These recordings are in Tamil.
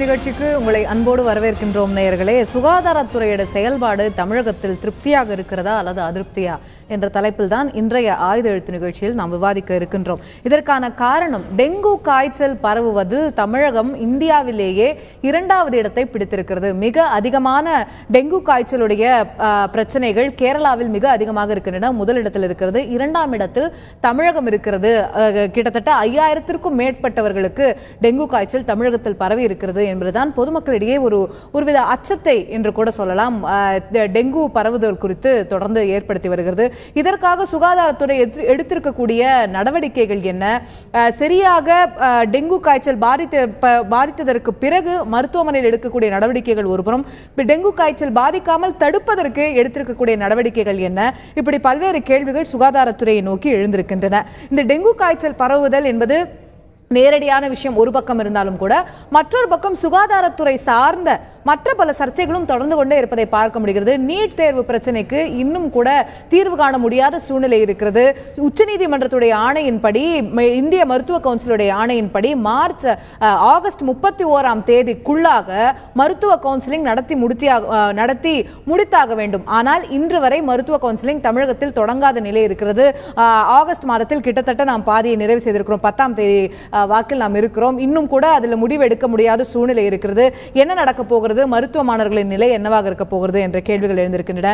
நிகழ்ச்சிக்கு உங்களை அன்போடு வரவேற்கின்றோம் நேயர்களே. சுகாதாரத்துறையோட செயல்பாடு தமிழகத்தில் திருப்தியாக இருக்கிறதா அல்லது அதிருப்தியா என்ற தலைப்பில் தான் இன்றைய ஆயுத எழுத்து நிகழ்ச்சியில் நாம் விவாதிக்க இருக்கின்றோம். இதற்கான காரணம் டெங்கு காய்ச்சல் பரவுவதில் தமிழகம் இந்தியாவிலேயே 2வது இடத்தை பிடித்திருக்கிறது. மிக அதிகமான டெங்கு காய்ச்சலுடைய பிரச்சனைகள் கேரளாவில் மிக அதிகமாக இருக்கின்றன. முதலிடத்தில் இருக்கிறது. 2ஆம் இடத்தில் தமிழகம் இருக்கிறது. கிட்டத்தட்ட 5000க்கும் மேற்பட்டவர்களுக்கு டெங்கு காய்ச்சல் தமிழகத்தில் பரவி இருக்கிறது என்பதுதான் பொதுமக்களிடையே ஒருவித அச்சத்தை என்று கூட சொல்லலாம் டெங்கு பரவுதல் குறித்து தொடர்ந்து ஏற்படுத்தி வருகிறது. இதற்காக சுகாதாரத்துறை எடுத்திருக்கக்கூடிய நடவடிக்கைகள் என்ன, சரியாக டெங்கு காய்ச்சல் பாதித்ததற்கு பிறகு மருத்துவமனையில் எடுக்கக்கூடிய நடவடிக்கைகள் ஒருபுறம், டெங்கு காய்ச்சல் பாதிக்காமல் தடுப்பதற்கு எடுத்திருக்கக்கூடிய நடவடிக்கைகள் என்ன, இப்படி பல்வேறு கேள்விகள் சுகாதாரத்துறையை நோக்கி எழுந்திருக்கின்றன. இந்த டெங்கு காய்ச்சல் பரவுதல் என்பது நேரடியான விஷயம் ஒரு பக்கம் இருந்தாலும் கூட, மற்றொரு பக்கம் சுகாதாரத்துறை சார்ந்த மற்ற பல சர்ச்சைகளும் தொடர்ந்து கொண்டே இருப்பதை பார்க்க முடிகிறது. நீட் தேர்வு பிரச்சனைக்கு இன்னும் கூட தீர்வு காண முடியாத சூழ்நிலை இருக்கிறது. உச்சநீதிமன்றத்துடைய ஆணையின்படி, இந்திய மருத்துவ கவுன்சிலுடைய ஆணையின்படி ஆகஸ்ட் 31ஆம் தேதிக்குள்ளாக மருத்துவ கவுன்சிலிங் நடத்தி முடித்தாக வேண்டும். ஆனால் இன்று வரை மருத்துவ கவுன்சிலிங் தமிழகத்தில் தொடங்காத நிலை இருக்கிறது. ஆகஸ்ட் மாதத்தில் கிட்டத்தட்ட நாம் பாதியை நிறைவு செய்திருக்கிறோம். 10ஆம் தேதி வாக்கில் நாம் இருக்கிறோம். இன்னும் கூட அதில் முடிவு எடுக்க முடியாத சூழ்நிலை இருக்கிறது. என்ன நடக்க போகிறது, மருத்துவ மாணவர்களின் நிலை என்னவாக இருக்க போகிறது என்ற கேள்விகள் எழுந்திருக்கின்றன.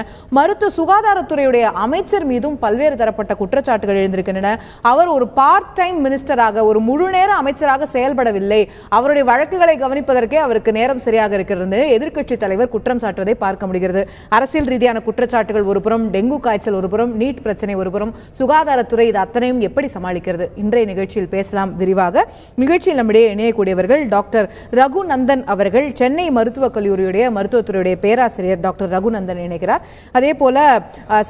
சுகாதாரத்துறையுடைய அமைச்சர் மீதும் பல்வேறு தரப்பட்ட குற்றச்சாட்டுகள் எழுந்திருக்கின்றன. அவர் ஒரு பார்ட் டைம் மினிஸ்டராக, ஒரு முழு நேர அமைச்சராக செயல்படவில்லை. அவருடைய வழக்குகளை கவனிப்பதற்கே அவருக்கு நேரம் சரியாக இருக்கிறது. எதிர்க்கட்சி தலைவர் குற்றம் சாட்டுவதை பார்க்க முடிகிறது. அரசியல் ரீதியான குற்றச்சாட்டுகள் ஒருபுறம், டெங்கு காய்ச்சல் ஒருபுறம், நீட் பிரச்சனை ஒருபுறம், சுகாதாரத்துறை இது அத்தனையும் எப்படி சமாளிக்கிறது? இன்றைய நிகழ்ச்சியில் பேசலாம் விரிவாக. நிகழ்ச்சியில் நம்முடைய இணையக்கூடியவர்கள் டாக்டர் ரகுநந்தன் அவர்கள், சென்னை மருத்துவக் கல்லூரியுடைய மருத்துவத்துறையுடைய பேராசிரியர் டாக்டர் ரகுநந்தன் இணைகிறார். அதே போல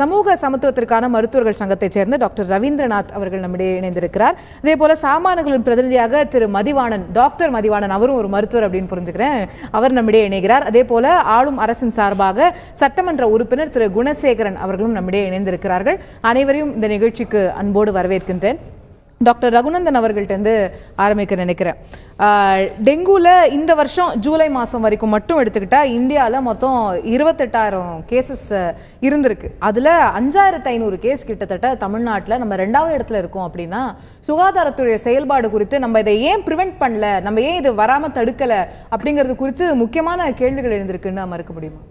சமூக சமத்துவத்திற்கான மருத்துவர்கள் சங்கத்தைச் சேர்ந்த டாக்டர் ரவீந்திரநாத் அவர்கள் நம்முடைய இணைந்திருக்கிறார். அதே போல சாமான்களின் பிரதிநிதியாக திரு மதிவாணன், டாக்டர் மதிவாணன், அவரும் ஒரு மருத்துவர் அப்படின்னு புரிஞ்சுக்கிறேன், அவர் நம்முடைய இணைகிறார். அதே போல ஆளும் அரசின் சார்பாக சட்டமன்ற உறுப்பினர் திரு குணசேகரன் அவர்களும் நம்முடைய இணைந்திருக்கிறார்கள். அனைவரையும் இந்த நிகழ்ச்சிக்கு அன்போடு வரவேற்கின்றேன். டாக்டர் ரகுநந்தன் அவர்கள்ட்ட ஆரம்பிக்க நினைக்கிறேன். டெங்குல இந்த வருஷம் ஜூலை மாதம் வரைக்கும் மட்டும் எடுத்துக்கிட்டா இந்தியாவில் மொத்தம் 28,000 கேசஸ் இருந்திருக்கு. அதில் 5,500 கேஸ் கிட்டத்தட்ட தமிழ்நாட்டில் நம்ம 2வது இடத்துல இருக்கோம். அப்படின்னா சுகாதாரத்துறை செயல்பாடு குறித்து நம்ம இதை ஏன் ப்ரிவென்ட் பண்ணல, நம்ம ஏன் இது வராமல் தடுக்கலை அப்படிங்கிறது குறித்து முக்கியமான கேள்விகள் எழுந்திருக்குன்னு மறுக்க முடியுமா?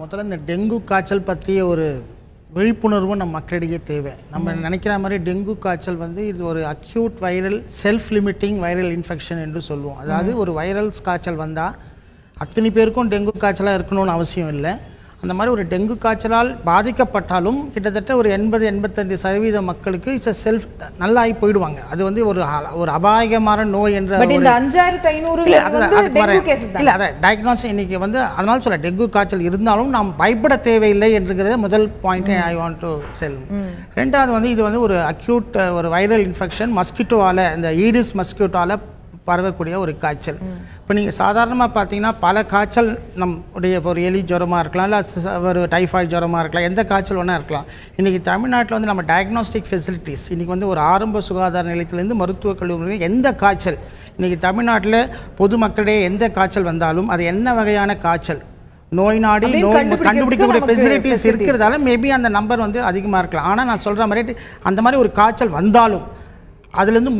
முதல்ல இந்த டெங்கு காய்ச்சல் பற்றிய ஒரு விழிப்புணர்வு நம்ம மக்களிடையே தேவை. நம்ம நினைக்கிற மாதிரி டெங்கு காய்ச்சல் இது ஒரு acute viral self limiting viral infection என்று சொல்லுவோம். அதாவது ஒரு வைரல் காய்ச்சல் வந்தால் அத்தனை பேருக்கும் டெங்கு காய்ச்சலாக இருக்கணும்னு அவசியம் இல்லை. அந்த மாதிரி ஒரு டெங்கு காய்ச்சலால் பாதிக்கப்பட்டாலும் கிட்டத்தட்ட ஒரு 80-85% மக்களுக்கு செல்ஃப் நல்லாகி போயிடுவாங்க. அது ஒரு அபாயகமான நோய் என்ற இல்லை, அதை டயக்னோசிஸ் இன்னைக்கு அதனால சொல்ல டெங்கு காய்ச்சல் இருந்தாலும் நாம் பயப்பட தேவையில்லை என்றுங்கிறத முதல் point I want to sell. 2வது இது ஒரு அக்யூட் ஒரு வைரல் இன்ஃபெக்ஷன், மஸ்கிட்டோவால், இந்த ஈடிஸ் மஸ்கிட்டோவால் பரவக்கூடிய ஒரு காய்ச்சல். இப்போ நீங்கள் சாதாரணமாக பார்த்தீங்கன்னா பல காய்ச்சல் நம்முடைய ஒரு எலி ஜுரமாக இருக்கலாம், இல்லை ஒரு டைஃபாய்டு ஜுரமாக இருக்கலாம், எந்த காய்ச்சல் வேணால் இருக்கலாம். இன்றைக்கி தமிழ்நாட்டில் நம்ம டயக்னோஸ்டிக் ஃபெசிலிட்டிஸ் இன்றைக்கி ஒரு ஆரம்ப சுகாதார நிலையத்திலேருந்து மருத்துவக் கல்லூரியில் எந்த காய்ச்சல் இன்றைக்கி தமிழ்நாட்டில் பொதுமக்களிடையே எந்த காய்ச்சல் வந்தாலும் அது என்ன வகையான காய்ச்சல், நோய் நாடி கண்டுபிடிக்கக்கூடிய ஃபெசிலிட்டிஸ் இருக்கிறதால மேபி அந்த நம்பர் அதிகமாக இருக்கலாம். ஆனால் நான் சொல்கிற மாதிரி அந்த மாதிரி ஒரு காய்ச்சல் வந்தாலும் அதிலிருந்து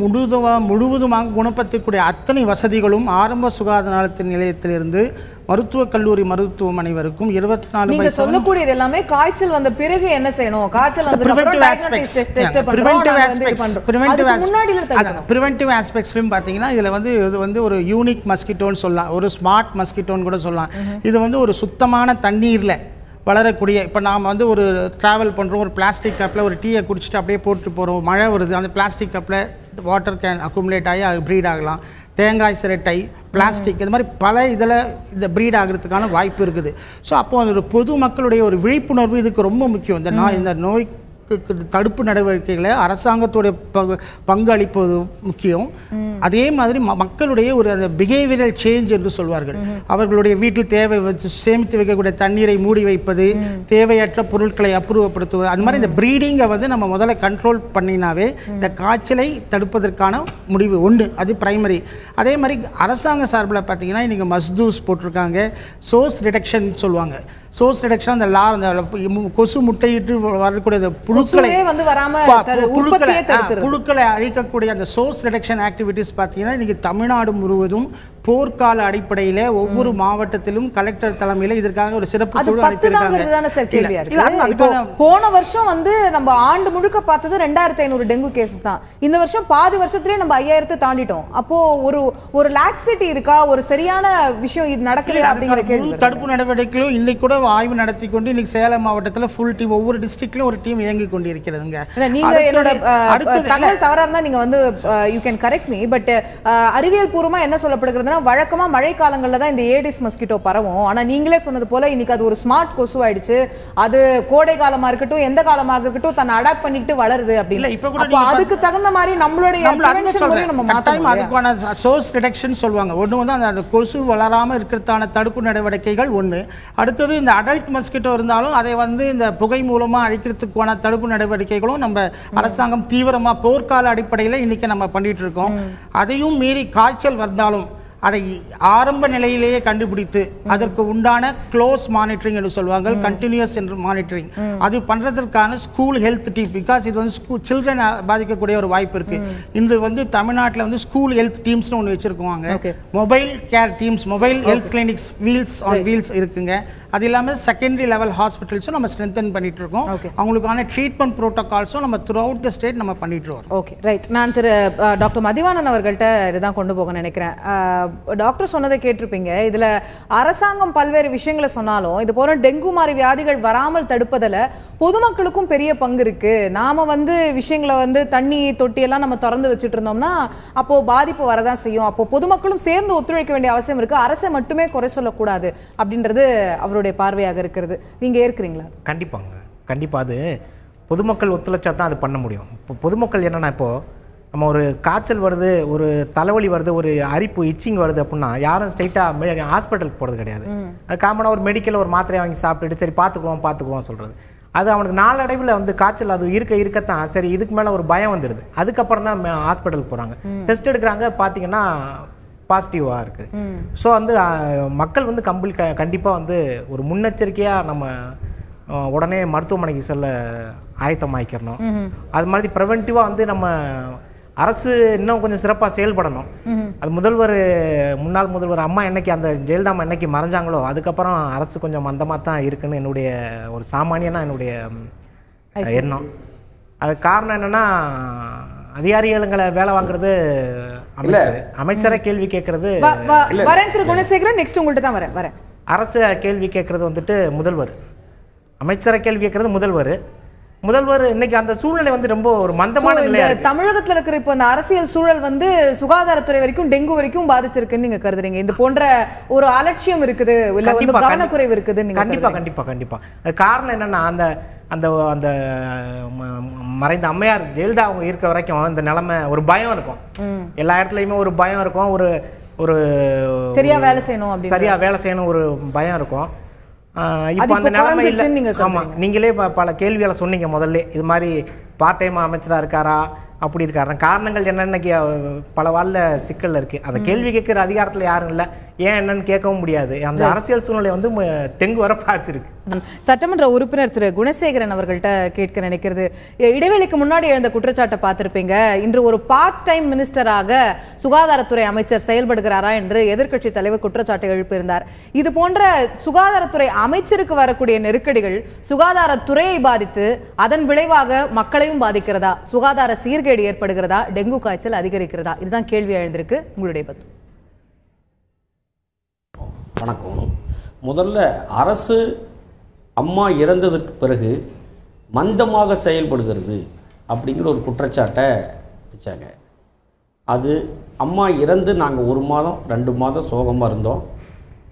முழுவதுமாக குணப்படுத்தக்கூடிய அத்தனை வசதிகளும் ஆரம்ப சுகாதார நிலையத்திலிருந்து மருத்துவக் கல்லூரி மருத்துவமனை வரைக்கும் 24 நீங்க சொல்லக்கூடியது எல்லாமே காய்ச்சல் வந்த பிறகு என்ன செய்யணும், காய்ச்சல் பிரிவென்டிவ் ஆஸ்பெக்ட்ஸ்லயும் பாத்தீங்கன்னா இதுல இது ஒரு யூனிக் மஸ்கிட்டோன்னு சொல்லலாம், ஒரு ஸ்மார்ட் மஸ்கிட்டோன்னு கூட சொல்லலாம். இது ஒரு சுத்தமான தண்ணீர்ல வளரக்கூடிய, இப்போ நாம் ஒரு ட்ராவல் பண்ணுறோம், ஒரு பிளாஸ்டிக் கப்பில் ஒரு டீயை குடிச்சிட்டு அப்படியே போட்டு போகிறோம், மழை வருது, அந்த பிளாஸ்டிக் கப்பில் வாட்டர் கேன் அக்குமுலேட் ஆகி அது ப்ரீட் ஆகலாம். தேங்காய் சிரட்டை, பிளாஸ்டிக், இது மாதிரி பல இதில் இந்த ப்ரீட் ஆகிறதுக்கான வாய்ப்பு இருக்குது. ஸோ அப்போது அது ஒரு பொது மக்களுடைய ஒரு விழிப்புணர்வு இதுக்கு ரொம்ப முக்கியம். இந்த நோய் தடுப்பு நடவடிக்கைகளை அரசாங்கத்துடைய பங்கு அளிப்பது முக்கியம். அதே மாதிரி மக்களுடைய ஒரு அந்த பிஹேவியரல் சேஞ்ச் என்று சொல்வார்கள். அவர்களுடைய வீட்டில் தேவை வச்சு சேமித்து வைக்கக்கூடிய தண்ணீரை மூடி வைப்பது, தேவையற்ற பொருட்களை அப்புறப்படுத்துவது, அது மாதிரி இந்த ப்ரீடிங்கை வந்து நம்ம முதல்ல கண்ட்ரோல் பண்ணினாவே இந்த காய்ச்சலை தடுப்பதற்கான முடிவு உண்டு. அது பிரைமரி. அதே மாதிரி அரசாங்க சார்பில் பார்த்தீங்கன்னா இன்றைக்கி மஸ்தூஸ் போட்டிருக்காங்க. சோர்ஸ் ரிடக்ஷன் சொல்லுவாங்க. சோர்ஸ் ரிடக்ஷன் அந்த கொசு முட்டையிட்டு வரக்கூடிய புழுக்களை அழிக்கக்கூடிய அந்த சோர்ஸ் ரிடக்ஷன் ஆக்டிவிட்டிஸ் பார்த்தீங்கன்னா இன்னைக்கு தமிழ்நாடு முழுவதும் போர்க்கால அடிப்படையில் ஒவ்வொரு மாவட்டத்திலும் கலெக்டர் தலைமையில் இதற்காக ஒரு சிறப்பு குழு அனுப்பியிருக்காங்க. போன வருஷம் வந்து நம்ம ஆண்டு முழுக்க பார்த்தது 2500 டெங்கு கேசஸ் தான். இந்த வருஷம் பாதி வருஷத்துலயே நம்ம 5000 தாண்டிட்டோம். அப்போ ஒரு லாக்ஸிட்டி இருக்கா, ஒரு சரியான விஷயம் இது நடக்கலையா அப்படிங்கிற கேள்வி. தடுப்பு நடவடிக்கைகளும் இன்னைக்கு கூட ஆய்வு நடத்தி கொண்டு இன்னைக்கு சேலம் மாவட்டத்தில் ஃபுல் டீம், ஒவ்வொரு டிஸ்ட்ரிக்ட்லயும் ஒரு டீம் இயங்கி கொண்டு இருக்கிறதுங்க. நீங்க என்னோட தகவல் தவறா இருந்தா நீங்க வந்து you can correct me. But அறிவியல் பூர்வமா என்ன சொல்லப்படுகிறதுனா வழக்கமா மழை காலங்கள்ல தான் இந்த ஏடிஸ் மஸ்கிட்டோ பரவும். ஆனா நீங்களே சொன்னது போல இன்னைக்கு அது ஒரு ஸ்மார்ட் கொசு ஆயிடுச்சு. அது கோடை காலமா இருக்கட்டும் எந்த காலமாக இருக்கட்டும் தன்னை அடாப்ட் பண்ணிட்டு வளருது அப்படின்னு. அப்ப அதுக்கு தகுந்த மாதிரி நம்மளுடைய அதுக்கான சோர்ஸ் ரிடக்ஷன் சொல்லுவாங்க. ஒண்ணு வந்து அந்த கொசு வளராம இருக்கிறதான தடுப்பு நடவடிக்கைகள் ஒண்ணு. அடுத்தது இந்த அடல்ட் மஸ்கிட்டோ இருந்தாலும் அதை வந்து இந்த புகை மூலமா அழிக்கிறதுக்கான தடுப்பு நடவடிக்கைகளும் நம்ம அரசாங்கம் தீவிரமா போர்க்கால அடிப்படையில் இன்னைக்கு நம்ம பண்ணிட்டு இருக்கோம். அதையும் மீறி காய்ச்சல் வந்தாலும் அதை ஆரம்ப நிலையிலேயே கண்டுபிடித்து அதற்கு உண்டான க்ளோஸ் மானிட்டரிங் என்று சொல்வாங்க, கண்டினியூஸ் என்று மானிட்டரிங். அது பண்றதற்கான ஸ்கூல் ஹெல்த் டீம், பிகாஸ் இது வந்து சில்ட்ரன் பாதிக்கக்கூடிய ஒரு வாய்ப்பு இருக்கு. இது வந்து தமிழ்நாட்டில் வந்து ஸ்கூல் ஹெல்த் டீம்ஸ்னு ஒன்று வச்சிருக்குவாங்க. Mobile care teams, mobile health clinics, wheels on wheels இருக்குங்க. அது இல்லாமல் செகண்டரி லெவல் ஹாஸ்பிட்டல்ஸும் நம்ம ஸ்ட்ரென்தன் பண்ணிட்டு இருக்கோம். அவங்களுக்கான ட்ரீட்மெண்ட் ப்ரோட்டோகால்ஸும் நம்ம த்ரூ அவுட் த ஸ்டேட் நம்ம பண்ணிட்டு வரோம். Okay right. நான் திரு டாக்டர் மதிவாணன் அவர்கள்ட்ட இதுதான் கொண்டு போக நினைக்கிறேன். டாக்டர் சொன்னதை கேட்டிருப்பீங்க. இதுல அரசாங்கம் பல்வேறு விஷயங்களை சொன்னாலும் இது போல டெங்கு மாதிரி வியாதிகள் வராமல் தடுப்பதில் பொதுமக்களுக்கும் பெரிய பங்கு இருக்கு. நாம வந்து விஷயங்களை வந்து தண்ணி தொட்டி எல்லாம் நம்ம திறந்து வச்சுட்டு இருந்தோம்னா அப்போ பாதிப்பு வரதான் செய்யும். அப்போ பொதுமக்களும் சேர்ந்து ஒத்துழைக்க வேண்டிய அவசியம் இருக்கு. அரசை மட்டுமே குறை சொல்லக்கூடாது அப்படின்றது அவருடைய பார்வையாக இருக்கிறது. நீங்க ஏற்கிறீங்களா? கண்டிப்பாங்க, கண்டிப்பா. அது பொதுமக்கள் ஒத்துழைச்சா தான் அது பண்ண முடியும். இப்போ பொதுமக்கள் என்னன்னா, இப்போ நம்ம ஒரு காய்ச்சல் வருது, ஒரு தலைவலி வருது, ஒரு அரிப்பு இச்சிங் வருது அப்படின்னா யாரும் ஸ்ட்ரைட்டாக ஹாஸ்பிட்டலுக்கு போகிறது கிடையாது. அது காமனாக ஒரு மெடிக்கல் ஒரு மாத்திரையை வாங்கி சாப்பிட்டுட்டு சரி பார்த்துக்குவோம் சொல்கிறது. அது அவனுக்கு நாளடைவில் வந்து காய்ச்சல் அது இருக்கத்தான் சரி இதுக்கு மேலே ஒரு பயம் வந்துடுது. அதுக்கப்புறம் தான் ஹாஸ்பிட்டலுக்கு போகிறாங்க, டெஸ்ட் எடுக்கிறாங்க, பார்த்தீங்கன்னா பாசிட்டிவாக இருக்குது. ஸோ வந்து மக்கள் வந்து கண்டிப்பாக வந்து ஒரு முன்னெச்சரிக்கையாக நம்ம உடனே மருத்துவமனைக்கு செல்ல ஆயத்தமாக்கிடணும். அது மாதிரி ப்ரிவென்டிவாக வந்து நம்ம அரசு இன்னும் கொஞ்சம் சிறப்பாக செயல்படணும். அது முன்னாள் முதல்வர் அம்மா என்னைக்கு அந்த ஜெயலலிதா அம்மா என்னைக்கு மறைஞ்சாங்களோ அதுக்கப்புறம் அரசு கொஞ்சம் மந்தமாக தான் இருக்குன்னு என்னுடைய ஒரு சாமானியனா என்னுடைய எண்ணம். அது காரணம் என்னன்னா, அதிகாரிகளை வேலை வாங்குறது அமைச்சரை கேள்வி கேட்கறது, அரசு கேள்வி கேட்கறது வந்துட்டு முதல்வர், அமைச்சரை கேள்வி கேட்கறது முதல்வர். இன்னைக்கு அந்த சூழ்நிலை வந்து ரொம்ப ஒரு மந்தமான நிலை. தமிழகத்துல இருக்கிற இப்போ அந்த அரசியல் சூழல் வந்து சுகாதாரத்துறை வரைக்கும் டெங்கு வரைக்கும் பாதிச்சிருக்குன்னு நீங்க கருதுறீங்க? இந்த போன்ற ஒரு அலட்சியம் இருக்குது, இல்ல வந்து கவனக்குறைவு இருக்குது? கண்டிப்பா. காரணம் என்னன்னா, அந்த அந்த மறைந்த அம்மையார் ஜெயலலிதா அவங்க இருக்க வரைக்கும் இந்த நிலைமை ஒரு பயம் இருக்கும். எல்லா இடத்துலயுமே ஒரு பயம் இருக்கும், ஒரு சரியா வேலை செய்யணும் ஒரு பயம் இருக்கும். இப்போ அந்த நிலைமை இல்லை. ஆமா, நீங்களே பல கேள்விகளை சொன்னீங்க முதல்ல. இது மாதிரி பார்ட் டைம் அமைச்சராக இருக்காரா, அப்படி இருக்காரு. காரணங்கள் என்னன்னு பல வாழ்ல சிக்கல்ல இருக்கு. அந்த கேள்வி கேட்கிற அதிகாரத்தில் யாரும் இல்லை, ஏன் என்னன்னு கேட்கவும் முடியாது. அந்த அரசியல் சூழ்நிலை வந்து டெங்கு வர பாய்ச்சிருக்கு. சட்டமன்ற உறுப்பினர் திரு குணசேகரன் அவர்கள்ட்ட கேட்க நினைக்கிறது, இடைவெளிக்கு முன்னாடி எழுந்த குற்றச்சாட்டை பார்த்திருப்பீங்க. இன்று ஒரு பார்ட் டைம் மினிஸ்டராக சுகாதாரத்துறை அமைச்சர் செயல்படுகிறாரா என்று எதிர்க்கட்சி தலைவர் குற்றச்சாட்டை எழுப்பியிருந்தார். இது போன்ற சுகாதாரத்துறை அமைச்சருக்கு வரக்கூடிய நெருக்கடிகள் சுகாதாரத்துறையை பாதித்து அதன் விளைவாக மக்களையும் பாதிக்கிறதா? சுகாதார சீர்கேடு ஏற்படுகிறதா? டெங்கு காய்ச்சல் அதிகரிக்கிறதா? இதுதான் கேள்வி எழுந்திருக்கு. உங்களுடைய பதில். வணக்கம். முதல்ல அரசு அம்மா இறந்ததற்கு பிறகு மந்தமாக செயல்படுகிறது அப்படிங்கிற ஒரு குற்றச்சாட்டை வச்சாங்க. அது அம்மா இறந்து நாங்கள் 1 மாதம் 2 மாதம் சோகமாக இருந்தோம்.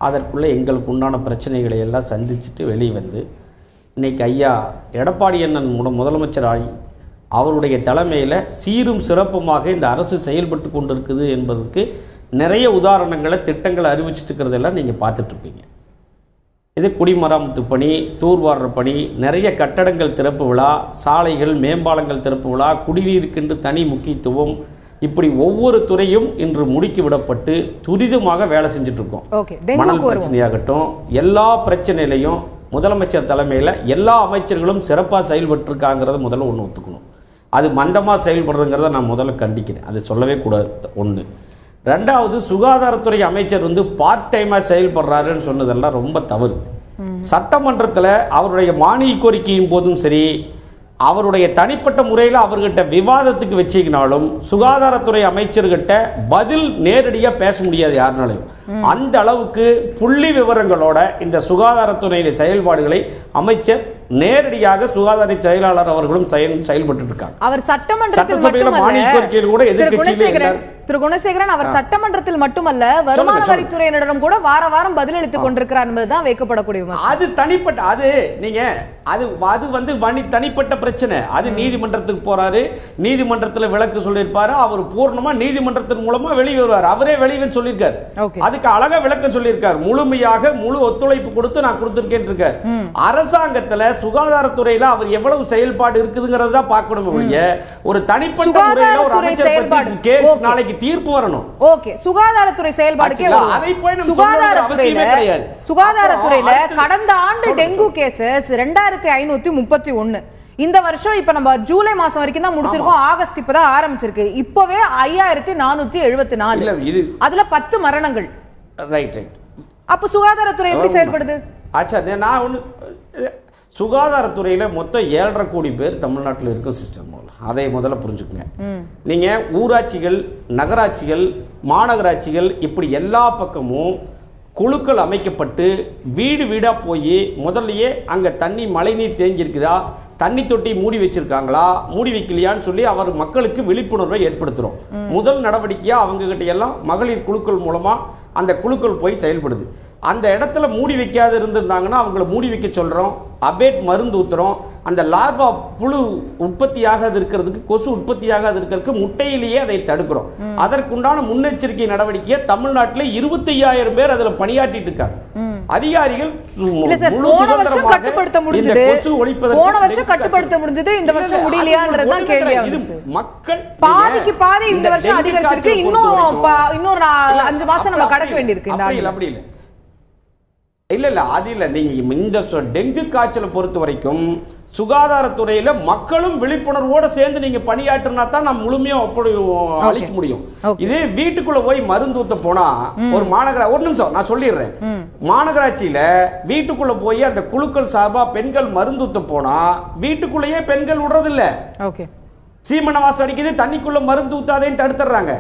அதற்குள்ளே எங்களுக்கு உண்டான பிரச்சனைகளை எல்லாம் சந்திச்சுட்டு வெளியே வந்து இன்னைக்கு ஐயா எடப்பாடி அண்ணன் முதலமைச்சராகி அவருடைய தலைமையில் சீரும் சிறப்புமாக இந்த அரசு செயல்பட்டு கொண்டிருக்குது என்பதற்கு நிறைய உதாரணங்களை திட்டங்களை அறிவிச்சிட்டு இருக்கிறதெல்லாம் நீங்கள் பார்த்துட்ருப்பீங்க. இது குடிமராமத்து பணி, தூர்வாடுற பணி, நிறைய கட்டடங்கள் திறப்பு விழா, சாலைகள் மேம்பாலங்கள் திறப்பு விழா, குடிநீருக்கென்று தனி முக்கியத்துவம், இப்படி ஒவ்வொரு துறையும் இன்று முடுக்கி விடப்பட்டு துரிதமாக வேலை செஞ்சுட்ருக்கோம். மணல் பிரச்சனையாகட்டும், எல்லா பிரச்சனையிலையும் முதலமைச்சர் தலைமையில் எல்லா அமைச்சர்களும் சிறப்பாக செயல்பட்டுருக்காங்கிறத முதல்ல ஒன்று ஒத்துக்கணும். அது மந்தமாக செயல்படுறதுங்கிறத நான் முதல்ல கண்டிக்கிறேன். அது சொல்லவே கூடாது. ஒன்று. ரெண்டாவது, சுகாதாரத்துறை அமைச்சர் பார்ட் டைமாக செயல்படுறாருன்னு சொன்னதெல்லாம் ரொம்ப தவறு. சட்டமன்றத்தில் அவருடைய மானிய கோரிக்கையின் போதும் சரி, அவருடைய தனிப்பட்ட முறையில் அவர்கிட்ட விவாதத்துக்கு வச்சிக்கினாலும் சுகாதாரத்துறை அமைச்சர்கிட்ட பதில் நேரடியாக பேச முடியாது யாருனாலையும். அந்த அளவுக்கு புள்ளி விவரங்களோட இந்த சுகாதாரத்துறை செயல்பாடுகளை அமைச்சர் நேரடியாக சுகாதார செயலாளர் அவர்களும் செயல்பட்டு இருக்காங்க. அவர் சட்டமன்றத்தில் மானிய கோரிக்கையில் கூட எதிர்க்கட்சியிலே திரு குணசேகரன் அவர் சட்டமன்றத்தில் மட்டுமல்ல வருமான வரித்துறையினரிடம் கூட வார வாரம் பதிலளித்துக் கொண்டிருக்கிறார் என்பதுதான் வைக்கப்படக்கூடிய விமர்சனம். அது தனிப்பட்ட, அது நீங்க அது தனிப்பட்ட பிரச்சனை. அது நீதிமன்றத்துக்கு போறாரு, நீதிமன்றத்தில் விளக்கு சொல்லியிருப்பாரு, அவர் பூர்ணமா நீதிமன்றத்தின் மூலமா வெளியே வருவார். அவரே வெளியே சொல்லியிருக்காரு, அதுக்கு அழகா விளக்கம் சொல்லியிருக்காரு. முழுமையாக முழு ஒத்துழைப்பு கொடுத்து நான் கொடுத்திருக்கேன் இருக்காரு. அரசாங்கத்துல சுகாதாரத்துறையில அவர் எவ்வளவு செயல்பாடு இருக்குதுங்கிறத பார்க்கணும். ஒரு தனிப்பட்ட முறையில் ஒரு அமைச்சர் பத்தி கேஸ் நாளைக்கு தீர்ப்பு வரணும். ஓகே, சுகாதாரத்துறை செயல்பாடுக்கே சுகாதாரத்துறையில கடந்த ஆண்டு டெங்கு கேசஸ் 2531. இந்த வருஷம் இப்ப நம்ம ஜூலை மாசம் வரைக்கும் தான் முடிச்சிருக்கோம். ஆகஸ்ட் இப்பதான் ஆரம்பிச்சிருக்கு. இப்பவே 5474. அதுல 10 மரணங்கள். ரைட். அப்ப சுகாதாரத்துறை எப்படி செயல்படுது? ஆச்சா, நான் ஒண்ணு, சுகாதாரத்துறையில் மொத்தம் 7.5 கோடி பேர் தமிழ்நாட்டில் இருக்கும் சிஸ்டம். அதை முதல்ல புரிஞ்சுக்குங்க. நீங்கள் ஊராட்சிகள், நகராட்சிகள், மாநகராட்சிகள் இப்படி எல்லா பக்கமும் குழுக்கள் அமைக்கப்பட்டு வீடு வீடாக போய் முதல்லையே அங்கே தண்ணி மழைநீர் தேங்கியிருக்குதா, தண்ணி தொட்டி மூடி வச்சிருக்காங்களா, மூடி வைக்கலையான்னு சொல்லி அவர் மக்களுக்கு விழிப்புணர்வை ஏற்படுத்துகிறோம். முதல் நடவடிக்கையாக அவங்ககிட்ட எல்லாம் மகளிர் குழுக்கள் மூலமாக அந்த குழுக்கள் போய் செயல்படுது. அந்த இடத்துல மூடி வைக்காத இருந்திருந்தாங்கன்னா அவங்கள மூடி வைக்க சொல்கிறோம். அபேட் மருந்து ஊற்றுறோம். அந்த லார்வா புழு உற்பத்தியாகாது இருக்கிறதுக்கு, கொசு உற்பத்தியாகாது இருக்கிறதுக்கு முட்டையிலேயே அதை தடுக்கிறோம். அதற்குண்டான முன்னெச்சரிக்கை நடவடிக்கையை தமிழ்நாட்டில் 25,000 பேர் அதில் பணியாற்றிட்டு இருக்காங்க. அதிகாரிகள் கட்டுப்படுத்த முடிஞ்சது. போன வருஷம் கட்டுப்படுத்த முடிஞ்சது, இந்த வருஷம் முடியலையான்றதுதான் கேள்வியா இருந்துச்சு. மக்கள் பாதிக்கு பாதி இந்த வருஷம் அதிகரிச்சிருக்கு. இன்னொரு 5 மாசம் நம்ம கடக்க வேண்டியிருக்கு. அப்படி இல்லை. இல்ல அது இல்லை. நீங்க இந்த டெங்கு காய்ச்சலை பொறுத்த வரைக்கும் சுகாதாரத்துறையில மக்களும் விழிப்புணர்வோடு சேர்ந்து நீங்க பணியாற்றினா தான் நம்ம முழுமையா அப்படி அளிக்க முடியும். இது வீட்டுக்குள்ள போய் மருந்து ஊத்த போனா ஒரு ஒரு நிமிஷம் நான் சொல்லிடுறேன். மாநகராட்சியில வீட்டுக்குள்ள போய் அந்த குழுக்கள் சார்பா பெண்கள் மருந்து ஊத்த போனா வீட்டுக்குள்ளேயே பெண்கள் விடுறது இல்ல. சீமன வாசம் அடிக்குது, தண்ணிக்குள்ள மருந்து ஊத்தாதையும் தடுத்துறாங்க.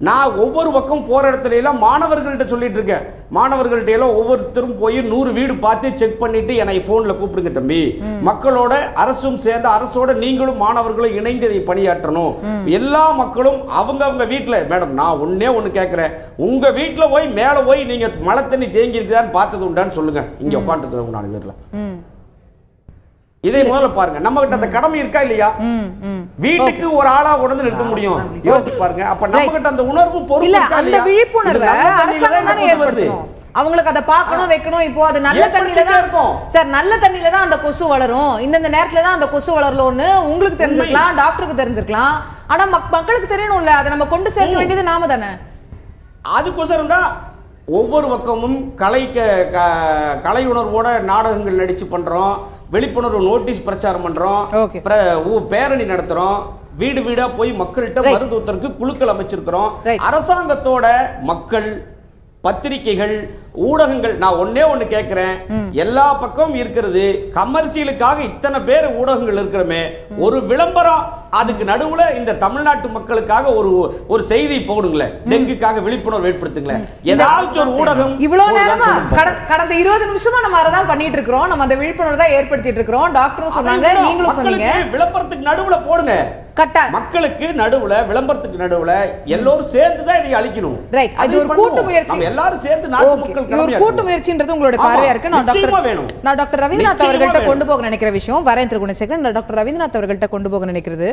நான் ஒவ்வொரு பக்கம் போற இடத்துல எல்லாம் மாணவர்கள்ட்ட சொல்லிட்டு இருக்கேன். மாணவர்கள்ட்ட எல்லாம் ஒவ்வொருத்தரும் போய் 100 வீடு பார்த்து செக் பண்ணிட்டு என்னை போன்ல கூப்பிடுங்க தம்பி. மக்களோட அரசும் சேர்ந்து, அரசோட நீங்களும் மாணவர்களும் இணைந்து இதை பணியாற்றணும். எல்லா மக்களும் அவங்க வீட்டுல, மேடம் நான் ஒண்ணு கேட்கிறேன், உங்க வீட்டுல போய் மேல போய் நீங்க மழை தண்ணி தேங்கி இருக்குதான்னு பார்த்தது உண்டான்னு சொல்லுங்க. இங்க உட்காந்து இருக்கிறவங்க 4 பேர்ல இதை முதல்ல பாருங்க. நம்ம கிட்ட அந்த கடமை இருக்கா இல்லையா? வீட்டுக்கு ஒரு ஆளா கொண்டு நிறுத்த முடியும். யோசிச்சு பாருங்க. அப்ப நம்ம கிட்ட அந்த உணர்வு பொறுப்பு அந்த விழிப்புணர்வு அவங்களுக்கு அதை பார்க்கணும், வைக்கணும். இப்போ அது நல்ல தண்ணியில தான் இருக்கும் சார், நல்ல தண்ணியில தான் அந்த கொசு வளரும், இந்த நேரத்துல தான் அந்த கொசு வளரலன்னு உங்களுக்கு தெரிஞ்சிருக்கலாம், டாக்டருக்கு தெரிஞ்சிருக்கலாம். ஆனா மக்களுக்கு தெரியணும்ல, அதை நம்ம கொண்டு சேர்க்க வேண்டியது நாம தானே. அதுக்கோசரம் தான் ஒவ்வொரு பக்கமும் கலை உணர்வோட நாடகங்கள் நடிச்சு பண்றோம், விழிப்புணர்வு நோட்டீஸ் பிரச்சாரம் பண்றோம், பேரணி நடத்துறோம், வீடு வீடா போய் மக்கள்கிட்ட மருந்து ஊத்துறதுக்கு குழுக்கள் அமைச்சிருக்கிறோம். அரசாங்கத்தோட மக்கள், பத்திரிகைகள், ஊடகங்கள், நான் ஒண்ணு கேட்கிறேன், எல்லா பக்கமும் இருக்கிறது கமர்சியலுக்காக இத்தனை பேர் ஊடகங்கள் இருக்கிறமே, ஒரு விளம்பரம் அதுக்கு நடுவுல இந்த தமிழ்நாட்டு மக்களுக்காக ஒரு செய்தி போடுங்களேன், டெங்குக்காக விழிப்புணர்வு ஏற்படுத்துங்களேன். ஏதாவது ஒரு ஊடகம் இவ்வளவு நேரமா கடந்த 20 நிமிஷமா நம்ம அதான் பண்ணிட்டு இருக்கிறோம். நம்ம அந்த விழிப்புணர்வு தான் ஏற்படுத்திட்டு இருக்கிறோம். டாக்டரும் சொன்னாங்க, நீங்களும் சொன்னீங்க, விளம்பரத்துக்கு நடுவுல போடுங்க. மக்களுக்கு நடுவுல விளம்பரத்துக்கு நடுவுல எல்லோரும் சேர்ந்து தான் இதை அளிக்கணும். ரைட், அது ஒரு கூட்டு முயற்சி. நம்ம எல்லாரும் சேர்ந்து நாட்டு மக்கள் ஒரு கூட்டு முயற்சின்றது உங்களோட பார்வையா இருக்கு. நான் டாக்டர் ரவீந்திரநாத் அவர்கள்ட்ட கொண்டு போக நினைக்கிற விஷயம் வரேன் திரு குணசேகரன். டாக்டர் ரவீந்திரநாத் அவர்கள்ட்ட கொண்டு போக நினைக்கிறது,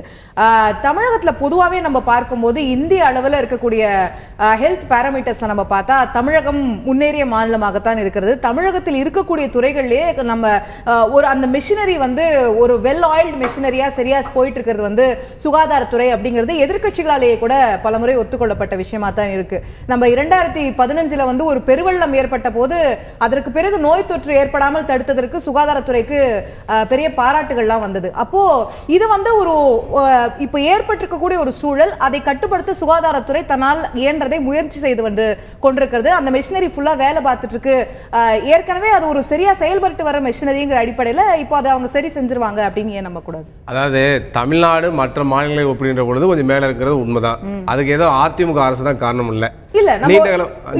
தமிழகத்துல பொதுவாகவே நம்ம பார்க்கும்போது இந்திய அளவில் இருக்கக்கூடிய ஹெல்த் பேராமீட்டர்ஸ்ல நம்ம பார்த்தா தமிழகம் முன்னேறிய மாநிலமாகத்தான் இருக்கிறது. தமிழகத்தில் இருக்கக்கூடிய துறைகளிலே நம்ம ஒரு அந்த மிஷினரி வந்து ஒரு வெல் ஆயில்டு மிஷினரியா சரியா போயிட்டு இருக்கிறது வந்து சுகாதாரத்துறை அப்படிங்கிறது எதிர்க்கட்சிகளாலேயே கூட பலமுறை ஒத்துக்கொள்ளப்பட்ட விஷயமா தான் இருக்கு. நம்ம 2015 வந்து ஒரு பெருவெள்ளம் ஏற்பட்ட போது அதற்கு பிறகு நோய் தொற்று ஏற்படாமல் தடுத்ததற்கு சுகாதாரத்துறைக்கு பெரிய பாராட்டுகள்லாம் வந்தது. அப்போ இது வந்து ஒரு இப்ப ஏற்பட்டிருக்கக்கூடிய ஒரு சூழல், அதை கட்டுப்படுத்த சுகாதாரத்துறை தன்னால் இயன்றதை முயற்சி செய்து வந்து கொண்டிருக்கிறது. அந்த மிஷினரி ஃபுல்லா வேலை பார்த்துட்டு இருக்கு. ஏற்கனவே அது ஒரு சரியா செயல்பட்டு வர மிஷினரிங்கிற அடிப்படையில் இப்போ அதை அவங்க சரி செஞ்சிருவாங்க அப்படின்னு ஏன் நம்ப கூடாது? அதாவது தமிழ்நாடு மற்ற மாநிலங்களை ஒப்பிடுகின்ற பொழுது கொஞ்சம் மேல இருக்கிறது உண்மைதான். அதுக்கு ஏதோ அதிமுக அரசு தான் காரணம் இல்ல.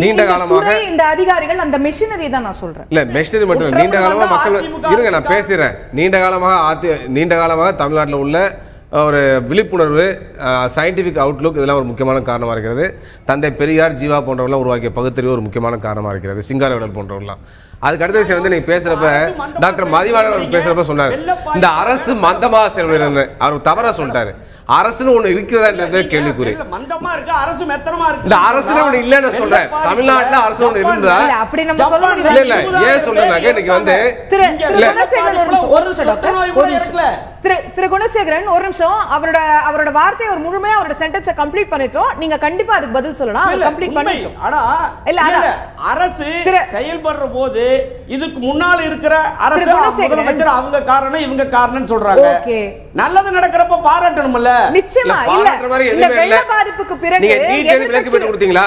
நீண்ட காலமாக இந்த அதிகாரிகள் அந்த மிஷினரி தான் நான் சொல்றேன். இல்ல மிஷினரி மட்டும் இல்ல, நீண்ட காலமா மக்கள் இருங்க நான் பேசுறேன். நீண்ட காலமாக தமிழ்நாட்டில் உள்ள ஒரு விழிப்புணர்வு, சயின்டிஃபிக் அவுட்லுக் இதெல்லாம் ஒரு முக்கியமான காரணமாக இருக்கிறது. தந்தை பெரியார், ஜீவா போன்றவர்களாம் உருவாக்கிய பகுத்தறிவு ஒரு முக்கியமான காரணமாக இருக்கிறது. சிங்காரவேலர் போன்றவர்களாம். அதுக்கு அடுத்த விஷயம் வந்து நீங்க பேசுறப்ப டாக்டர் மதிவாணன் பேசுறப்ப சொன்னாரு இந்த அரசு மந்தமாக செயல்படுகிறது. அவர் தவறா சொல்லிட்டாரு. அரசுன்னு ஒண்ணு இருக்கிறதா கேள்விக்குறி. இந்த அரசு ஒண்ணு இல்லன்னு சொல்றேன். தமிழ்நாட்டுல அரசு ஒண்ணு இருந்தா அப்படி நம்ம சொல்ல இல்ல இல்ல ஏன் சொல்றேன்னாக்க இன்னைக்கு வந்து திரு குணசேகரன் ஒரு நிமிஷம் அவரோட வார்த்தை ஒரு முழுமையா அவரோட சென்டென்ஸை கம்ப்ளீட் பண்ணிட்டோம். நீங்க கண்டிப்பா அதுக்கு பதில் சொல்லலாம். கம்ப்ளீட் பண்ணிட்டோம். இல்ல அரசு செயல்படுற போது இதுக்கு முன்னால இருக்கிற அரசு முதலமைச்சர் அவங்க காரணம் இவங்க காரணம் சொல்றாங்க. நல்லது நடக்கிறப்ப பாராட்டணும்ல. நிச்சயமா இல்ல இந்த வெள்ள பாதிப்புக்கு பிறகு நீங்க நீட் விலக்கு பெற்று கொடுத்தீங்களா?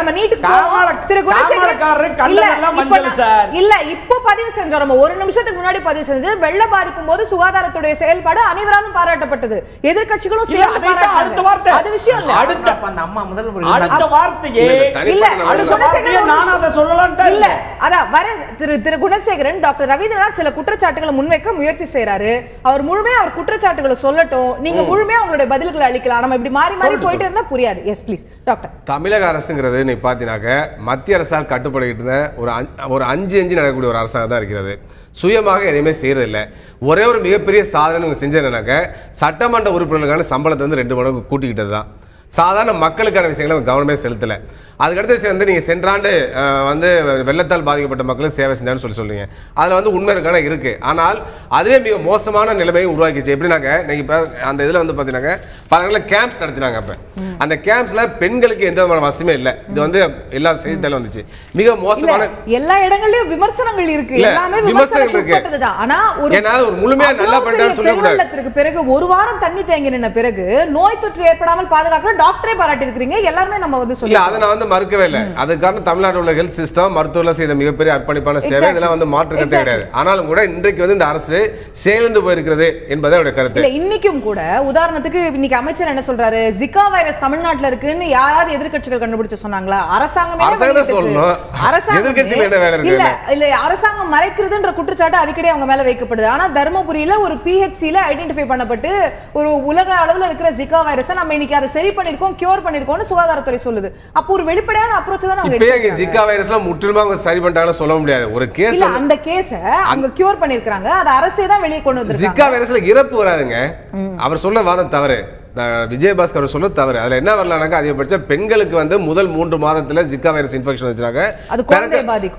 நம்ம நீட்டுக்கு போவோம். திரு குணசேகரன் கண்ணெல்லாம் மஞ்சள் சார். இல்ல இப்போ பதிவு செஞ்சோம். நம்ம ஒரு நிமிஷத்துக்கு முன்னாடி பதிவு செஞ்சது வெள்ள பாதிப்பும் போது சுகாதாரத்துடைய செயல்பாடு அனைவராலும் பாராட்டப்பட்டது. எதிர்க்கட்சிகளும் சேர்ந்து பாராட்டினாங்க. அடுத்த வார்த்தை அது விஷயம் இல்ல. அடுத்த அந்த அம்மா முதல் அடுத்த வார்த்தையே இல்ல. அது குணசேகரன் நான் அத சொல்லலாம் தான் இல்ல. அத வர திரு குணசேகரன் டாக்டர் ரவீந்திரநாத் சில குற்றச்சாட்டுகளை முன்வைக்க முயற்சி செய்றாரு. அவர் முழுமையா அவர் குற்றச்சாட்டுகளை சொல்லட்டும். நீங்க முழுமையா உங்களுடைய பதில்களை அளிக்கலாம். நம்ம இப்படி மாறி மாறி போயிட்டே இருந்தா புரியாது. Yes please doctor. தமிழக அரசுங்கிறது நீ பாத்தீனாக்க மத்திய அரசால் கட்டுப்படுகிட்டு ஒரு 5 நடக்கக்கூடிய ஒரு அரசாக தான் இருக்கிறது. சுயமாக எதையுமே செய்யறதில்லை. ஒரே ஒரு மிகப்பெரிய சாதனை செஞ்சதுனாக்க சட்டமன்ற உறுப்பினர்களுக்கான சம்பளத்தை வந்து 2 மடங்கு கூட்டிக்கிட்டது தான். சாதாரண மக்களுக்கான விஷயங்களை கவனமே செலுத்தலை. அதுக்கடுத்து வந்து நீங்கள் சென்றாண்டு வந்து வெள்ளத்தால் பாதிக்கப்பட்ட மக்களும் சேவை செஞ்சான்னு சொல்றீங்க. அதில் வந்து உண்மை இருக்கான இருக்கு. ஆனால் அதுவே மிக மோசமான நிலைமையை உருவாக்கிச்சு. எப்படின்னாக்க நீங்கள் இப்போ அந்த இதில் வந்து பார்த்தீங்கன்னாக்க பல இடங்களில் கேம்ப்ஸ் நடத்தினாங்க. அப்போ அந்த கேம்ப்ஸில் பெண்களுக்கு எந்த விதமான வசதியுமே இல்லை. இது வந்து எல்லா செய்தித்தாலும் வந்துச்சு. மிக மோசமான எல்லா இடங்கள்லயும் விமர்சனங்கள் இருக்கு. எல்லாமே விமர்சனங்கள் இருக்கு. ஏன்னா ஒரு முழுமையா நல்லா பண்ணிட்டான்னு சொல்லக்கூடாது. பிறகு ஒரு வாரம் தண்ணி தேங்கி நின்ன பிறகு நோய் தொற்று ஏற்படாமல் பாதுகாக்க டாக்டரே பாராட்டி இருக்கிறீங்க. எல்லாருமே நம்ம வந்து சொல்லி அதை நான் வந்து மறுக்கவே இல்லை. அது காரணம் தமிழ்நாட்டில் உள்ள ஹெல்த் சிஸ்டம் மருத்துவ செய்த மிகப்பெரிய அர்ப்பணிப்பான சேவை. இதெல்லாம் வந்து மாற்றுக்கட்டே கிடையாது. ஆனாலும் கூட இன்றைக்கு வந்து இந்த அரசு செயலிழந்து போயிருக்கிறது என்பதே அவருடைய கருத்து. இன்னைக்கும் கூட உதாரணத்துக்கு இன்னைக்கு அமைச்சர் என்ன சொல்றாரு, ஜிகா வைரஸ் தமிழ்நாட்டில் இருக்குன்னு யாராவது எதிர்க்கட்சிகள் கண்டுபிடிச்சு சொன்னாங்களா? அரசாங்கமே சொல்லணும். அரசாங்கம் மறைக்கிறதுன்ற குற்றச்சாட்டு அடிக்கடி அவங்க மேல வைக்கப்படுது. ஆனா தர்மபுரியில ஒரு PHCல ஐடென்டிஃபை பண்ணப்பட்டு ஒரு உலக அளவுல இருக்கிற ஜிகா வைரஸ் நம்ம இன்னைக்கு அதை சரி பண்ணிருக்கோம், கியூர் பண்ணிருக்கோம்னு சுகாதாரத்துறை சொல்லுது. அப்போ ஒரு வெளிப்படையான அப்ரோச் தான் அவங்க எடுத்துட்டாங்க. ஜிகா வைரஸ்ல முற்றிலுமா அவங்க சரி பண்ணிட்டாங்கன்னு சொல்ல முடியாது. ஒரு கேஸ் இல்ல, அந்த கேஸை அவங்க கியூர் பண்ணிருக்காங்க. அது அரசே தான் வெளியே கொண்டு வந்திருக்காங்க. ஜிகா வைரஸ்ல இறப்பு வராதுங்க. அவர் சொல்ல வாதம் தவறு. விஜயபாஸ்கர் சொல்ல தவறு. அதுல என்ன வரலானாக்க அதிகபட்சம் பெண்களுக்கு வந்து முதல் 3 மாதத்துல ஜிகா வைரஸ் இன்ஃபெக்ஷன் வச்சாங்க.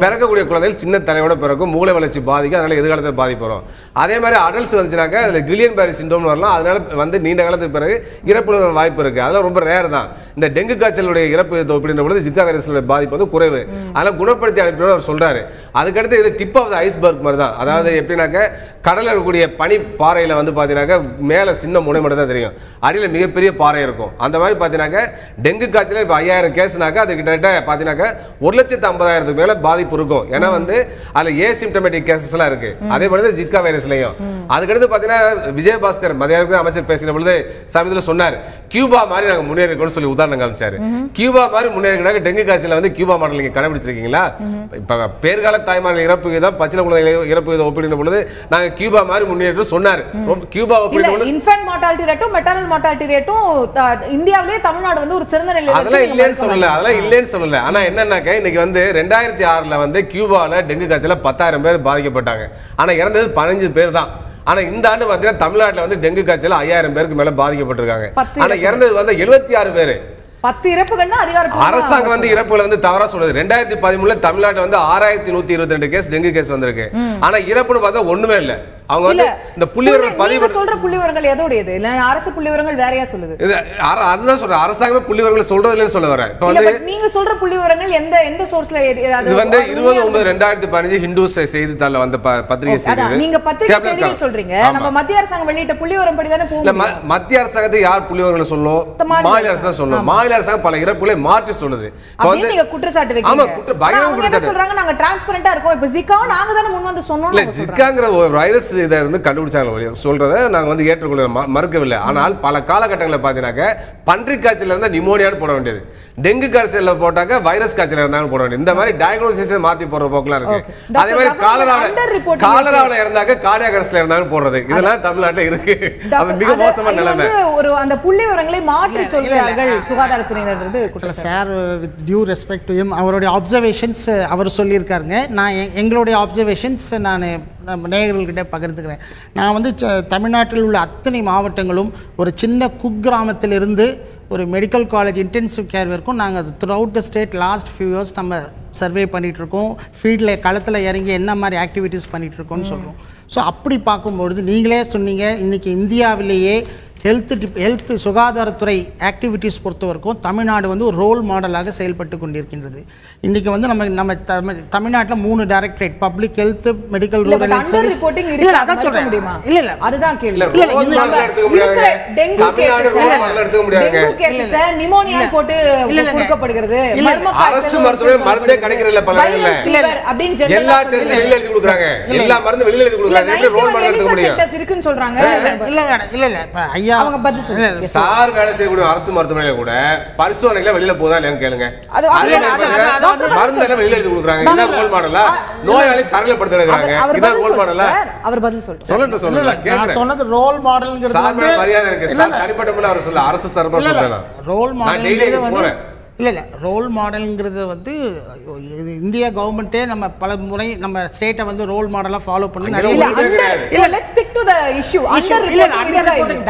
பிறக்கக்கூடிய குழந்தைகள் சின்ன தலையோட பிறக்கும், மூளை வளர்ச்சி பாதிக்கும், அதனால எதிர்காலத்தில் பாதிப்பு வரும். அதே மாதிரி அடல்ட்ஸ் வந்துச்சுனாக்க அதுல கில்லியன் பேரி சிண்ட்ரோம் வரலாம். அதனால வந்து நீண்ட காலத்துக்கு பிறகு இறப்பு வாய்ப்பு இருக்கு. அதெல்லாம் ரொம்ப ரேர் தான். இந்த டெங்கு காய்ச்சலுடைய இறப்பு ஒப்பிடுற பொழுது ஜிகா வைரஸ் பாதிப்பு வந்து குறைவு. அதெல்லாம் குணப்படுத்தி அனுப்பினோம் அவர் சொல்றாரு. அதுக்கடுத்து இது டிப் ஆஃப் த ஐஸ்பர்க் மாதிரி தான். அதாவது எப்படின்னாக்க கடலில் இருக்கக்கூடிய பனி பாறையில வந்து பாத்தீங்கன்னாக்க மேல சின்ன முனை மட்டும் தான் தெரியும். அடியில் பூமியில மிகப்பெரிய பாறை இருக்கும். அந்த மாதிரி பாத்தீங்கன்னா டெங்கு காய்ச்சல் இப்ப 5000 கேஸ்னாக்கா அது கிட்டத்தட்ட பாத்தீங்கன்னா 1,50,000 மேல பாதிப்பு இருக்கும். ஏன்னா வந்து அதுல ஏசிம்டமேட்டிக் கேசஸ் எல்லாம் இருக்கு. அதே மாதிரி ஜிக்கா வைரஸ்லயும். அதுக்கடுத்து பாத்தீங்கன்னா விஜயபாஸ்கர் மத்திய அமைச்சர் பேசின பொழுது சமீபத்தில் சொன்னார், கியூபா மாதிரி நாங்க முன்னேறிக்கோம்னு சொல்லி உதாரணம் காமிச்சாரு. கியூபா மாதிரி முன்னேறினாக்க டெங்கு காய்ச்சல் வந்து கியூபா மாடல் நீங்க கடைபிடிச்சிருக்கீங்களா? இப்ப பேர்கால தாய்மார்கள் இறப்பு வீதம் பச்சில குழந்தைகள் இறப்பு வீதம் ஒப்பிடுற பொழுது நாங்க கியூபா மாதிரி முன்னேறி சொன்னாரு. கியூபா இன்ஃபன்ட் மார்டாலிட்டி ரேட்டும் மெட்டர்னல் மார்டாலிட்டி ரேட்டும் இந்தியாவிலே தமிழ்நாடு வந்து ஒரு சிறந்த நிலையில அதெல்லாம் இல்லைன்னு சொல்லல, அதெல்லாம் இல்லைன்னு சொல்லல. ஆனா என்னன்னாக்க இன்னைக்கு வந்து 2006ல வந்து கியூபால டெங்கு காய்ச்சல 10,000 பேர் பாதிக்கப்பட்டாங்க. ஆனா இறந்தது 15 பேர் தான். ஆனா இந்த ஆண்டு பாத்தீங்கன்னா தமிழ்நாட்டுல வந்து டெங்கு காய்ச்சல் 5000 பேருக்கு மேல பாதிக்கப்பட்டிருக்காங்க. ஆனா இறந்தது வந்து 76 பேரு. 10 இறப்புகள்னா அரசாங்கம் வந்து இறப்புகளை வந்து தவறா சொல்லுது. 2013 தமிழ்நாட்டுல வந்து 6122 கேஸ் டெங்கு கேஸ் வந்திருக்கு. ஆனா இறப்புன்னு பார்த்தா ஒண்ணுமே இல்ல. அவங்க வந்து இந்த புள்ளிவிவரங்கள் பதிவு சொல்ற புள்ளிவிவரங்கள் எதோடையது இல்ல அரசு புள்ளிவிவரங்கள் வேறையா சொல்லுது. அதுதான் சொல்றேன், அரசாங்கமே புள்ளிவிவரங்கள் சொல்றது இல்லைன்னு சொல்ல வரேன். இப்ப வந்து நீங்க சொல்ற புள்ளிவிவரங்கள் எந்த சோர்ஸ்ல? இது வந்து 29/2015 ஹிந்துஸ் செய்தித்தாள்ல வந்த பத்திரிகை செய்தி. நீங்க பத்திரிகை செய்திகள் சொல்றீங்க, நம்ம மத்திய அரசாங்கம் வெளியிட்ட புள்ளிவிவரம் படி தானே போகும். மத்திய அரசாங்கத்தை யார் புள்ளிவிவரங்களை சொல்லும்? மாநில அரசு தான் சொல்லும். மாநில அரசாங்கம் பல இறப்புகளை மாற்றி சொல்லுது. அப்படி நீங்க குற்றச்சாட்டு வைக்கிறீங்க. ஆமா, பயங்கர குற்றச்சாட்டு சொல்றாங்க. நாங்க டிரான்ஸ்பரண்டா இருக்கோம். இப்ப ஜிகாவை நாங்க தானே முன் வந்து சொன்னோம். இல்ல, ஜிகாங்கிற வைரஸ் இதை வந்து கண்டுபிடிச்சாங்க சொல்றதை நாங்க வந்து ஏற்றுக்கொள்ள மறுக்கவில்லை. ஆனால் பல காலகட்டங்களில் பாத்தீங்கன்னா பன்றி காய்ச்சல் இருந்தா நிமோனியான்னு போட வேண்டியது, டெங்கு காய்ச்சல் போட்டாக்க வைரஸ் காய்ச்சல் இருந்தாலும் போட வேண்டியது. இந்த மாதிரி டயக்னோசிஸ் மாத்தி போடுற போக்குலாம் இருக்கு. அதே மாதிரி காலராவில் இருந்தாக்க கார்டியாக் அரெஸ்ட்ல இருந்தாலும் போடுறது, இதெல்லாம் தமிழ்நாட்டில் இருக்கு. அது மிக மோசமான நிலைமை. ஒரு அந்த புள்ளி விவரங்களை மாற்றி சொல்கிறார்கள் சுகாதாரத்துறையினர். Sir with due respect to him, அவருடைய அப்சர்வேஷன்ஸ் அவர் சொல்லியிருக்காருங்க. நான் எங்களுடைய அப்சர்வேஷன்ஸ் நான் நேயர்கள்கிட்ட பகிர்ந்துக்கிறேன். நான் வந்து தமிழ்நாட்டில் உள்ள அத்தனை மாவட்டங்களும் ஒரு சின்ன குக்கிராமத்திலிருந்து ஒரு மெடிக்கல் காலேஜ் இன்டென்சிவ் கேர் வரைக்கும் நாங்கள் through out the state last few years நம்ம சர்வே பண்ணிகிட்ருக்கோம். ஃபீல்டில் களத்தில் இறங்கி என்ன மாதிரி ஆக்டிவிட்டீஸ் பண்ணிகிட்ருக்கோன்னு சொல்கிறோம். ஸோ அப்படி பார்க்கும்பொழுது நீங்களே சொன்னீங்க, இன்றைக்கி இந்தியாவிலேயே ஹெல்த் சுகாதாரத்துறை ஆக்டிவிட்டீஸ் பொறுத்த வரைக்கும் தமிழ்நாடு வந்து ஒரு ரோல் மாடலாக செயல்பட்டு கொண்டிருக்கின்றது. இன்றைக்கி வந்து நம்ம தமிழ்நாட்டில் 3 directorate, public health, medical, rural health service. இல்லை அதான் சொல்கிறேன். இல்லை இல்லை அதுதான் கேள்வி. நிமோனியா போட்டு கொடுக்கப்படுகிறது, அரசு மருத்துவ மருந்தே கிடைக்கிறதில்ல பல அப்படின்னு எல்லா டெஸ்ட் வெளியில எழுதி கொடுக்குறாங்க, எல்லா மருந்து வெளியில எழுதி கொடுக்குறாங்க. எப்படி ரோல் மாடல் எடுக்க முடியும்? இருக்குன்னு சொல்றாங்க. இல்ல இல்ல ஐயா அவங்க பதில் சொல்லுங்க. சார் வேலை செய்யக்கூடிய அரசு மருத்துவமனையில கூட பரிசோதனைகளை வெளியில போதா இல்லையான்னு கேளுங்க. மருந்து எல்லாம் வெளியில எழுதி கொடுக்குறாங்க. இதான் ரோல் மாடலா? நோயாளி தரல படுத்து எடுக்கிறாங்க. இதான் ரோல் மாடலா? அவர் பதில் சொல்லுங்க. நான் சொன்னது ரோல் மாடல்ங்கிறது வந்து மரியாதை இருக்கு. சார் தனிப்பட்ட முறையில் அவர் சொல்ல அரசு தரப்பா சொல்லலாம். ரோல் மாடல் வந்து இல்லை ரோல் மாடலுங்கிறது வந்து இந்தியா கவர்மெண்ட்டே நம்ம பல முறை நம்ம ஸ்டேட்டை வந்து ரோல் மாடலாக ஃபாலோ பண்ணி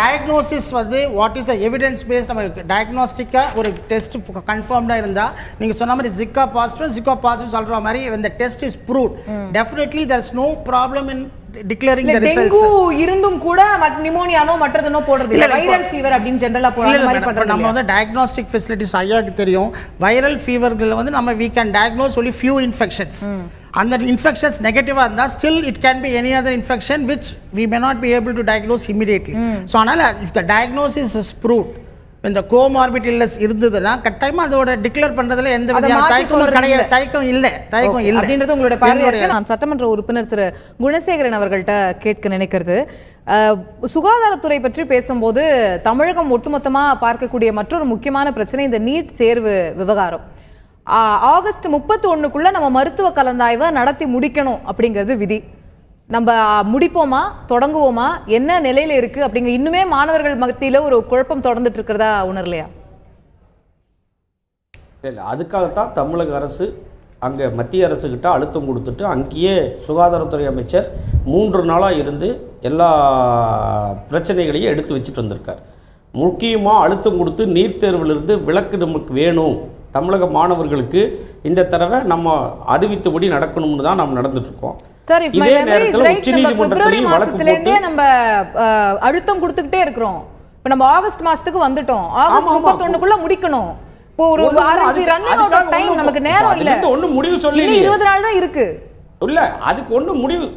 டயக்னோசிஸ் வந்து what is the evidence based, நம்ம டயக்னோஸ்டிக்காக ஒரு டெஸ்ட் கன்ஃபார்ம்டாக இருந்தால் நீங்கள் சொன்ன மாதிரி ஜிகா பாசிட்டிவ் சொல்கிற மாதிரி இந்த test is proved, definitely there is no problem in declaring the results. Dengue இருந்தும் கூட நிமோனியானோ மற்றதனோ போடுறது இல்ல, வைரல் ஃபீவர் அப்படினு ஜெனரலா போடுற மாதிரி பண்றது. நம்ம வந்து டயக்னோஸ்டிக் ஃபெசிலிட்டிஸ் ஐயாக்கு தெரியும். வைரல் ஃபீவர்கள் வந்து நம்ம we can diagnose only few infections. And the infections negative are that still it can be any other infection which we may not be able to diagnose immediately. So anala if the diagnosis is proved, இந்த கோமார்பிட் இல்லஸ் இருந்ததுன்னா கட்டாயமா அதோட டிக்ளேர் பண்றதுல எந்த விதமான தயக்கம் இல்லை அப்படின்றது உங்களோட பார்வையா. நான் சட்டமன்ற உறுப்பினர் திரு குணசேகரன் அவர்கள்ட்ட கேட்க நினைக்கிறது, சுகாதாரத்துறை பற்றி பேசும்போது தமிழகம் ஒட்டுமொத்தமா பார்க்கக்கூடிய மற்றொரு முக்கியமான பிரச்சனை இந்த நீட் தேர்வு விவகாரம். ஆகஸ்ட் 31க்குள்ள நம்ம மருத்துவ கலந்தாய்வை நடத்தி முடிக்கணும் அப்படிங்கிறது விதி. நம்ம முடிப்போமா, தொடங்குவோமா, என்ன நிலையில இருக்கு அப்படிங்க இன்னுமே மாணவர்கள் மத்தியில ஒரு குழப்பம் தொடர்ந்துட்டு இருக்கிறதா உணரலையா? இல்லை, அதுக்காகத்தான் தமிழக அரசு அங்கே மத்திய அரசுக்கிட்ட அழுத்தம் கொடுத்துட்டு அங்கேயே சுகாதாரத்துறை அமைச்சர் 3 நாளாக இருந்து எல்லா பிரச்சனைகளையும் எடுத்து வச்சுட்டு வந்திருக்கார். முக்கியமாக அழுத்தம் கொடுத்து நீட் தேர்விலிருந்து விலக்கு நமக்கு வேணும், தமிழக மாணவர்களுக்கு இந்த தடவை நம்ம அறிவித்தபடி நடக்கணும்னு தான் நம்ம நடந்துட்டுருக்கோம். இதே நேரத்தில் உச்சநீதிமன்றத்திலையும் வழக்கு போட்டு நம்ம அழுத்தம் கொடுத்துக்கிட்டே இருக்கிறோம். இப்போ நம்ம ஆகஸ்ட் மாசத்துக்கு வந்துட்டோம், ஆகஸ்ட் 31க்குள்ள முடிக்கணும். இப்போ ஒரு ரன்னிங் அவுட் ஆஃப் டைம், நமக்கு நேரம் இல்ல. ஒண்ணு முடிவு சொல்லி 20 நாள் தான் இருக்கு. இல்ல அதுக்கு ஒண்ணு முடிவு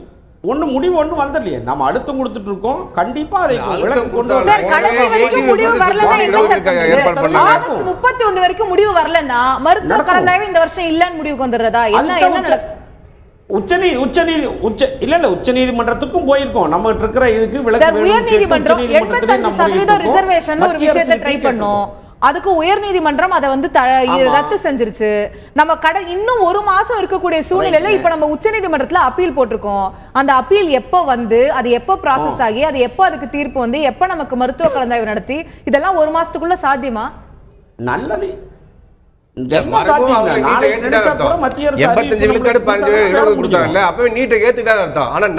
ஒன்றும் முடிவு ஒன்றும் வந்துடலையே, நம்ம அழுத்தம் கொடுத்துட்டு இருக்கோம். கண்டிப்பா அதை விளக்கு கொண்டு சார், கடைசி வரைக்கும் முடிவு வரலன்னா என்ன சார் பண்ணுவீங்க? ஆகஸ்ட் 31 வரைக்கும் முடிவு வரலன்னா மருத்துவ கலந்தாய்வு இந்த வருஷம் இல்லன்னு முடிவுக்கு வந்துடுறதா? என்ன உச்ச நீதிமன்றத்துக்கும் போயிருக்கோம். நம்ம இருக்கிற இதுக்கு விளக்கு உயர்நீதிமன்றம் 85% ரிசர்வேஷன் ஒரு விஷயத்தை ட்ரை பண்ணோம். அதுக்கு உயர்நீதிமன்றம் அதை வந்து ரத்து செஞ்சிருச்சு. நம்ம இன்னும் ஒரு மாசம் இருக்கக்கூடிய சூழ்நிலையில இப்ப நம்ம உச்சநீதிமன்றத்துல அப்பீல் போட்டிருக்கோம். அந்த அப்பீல் எப்போ வந்து அது எப்போ ப்ராசஸ் ஆகி அது எப்போ அதுக்கு தீர்ப்பு வந்து எப்போ நமக்கு மருத்துவ கலந்தாய்வு நடத்தி இதெல்லாம் ஒரு மாசத்துக்குள்ள சாத்தியமா? நல்லது.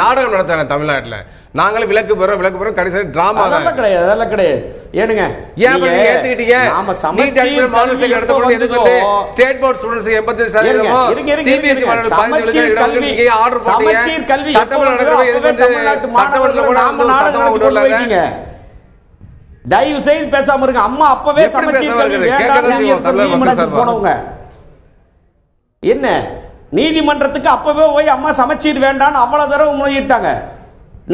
நாடகம் நடத்துறாங்க தமிழ்நாட்டுல. நாங்களும் விலக்கு பெறோம் கடைசி டிராமா கிடையாது, அதெல்லாம் கிடையாது. ஏனுங்க ஏத்துக்கிட்டீங்க? ஸ்டேட் போர்ட் ஸ்டூடண்ட்ஸ் 85%, சிபிஎஸ்இ சமச்சீர் கல்வி தயவு செய்து பேசாம இருங்க. அம்மா அப்பவே சமச்சீர் கல்வி போனவங்க என்ன நீதிமன்றத்துக்கு அப்பவே போய் அம்மா சமச்சீர் வேண்டான்னு அவ்வளவு தடவை முறையிட்டாங்க.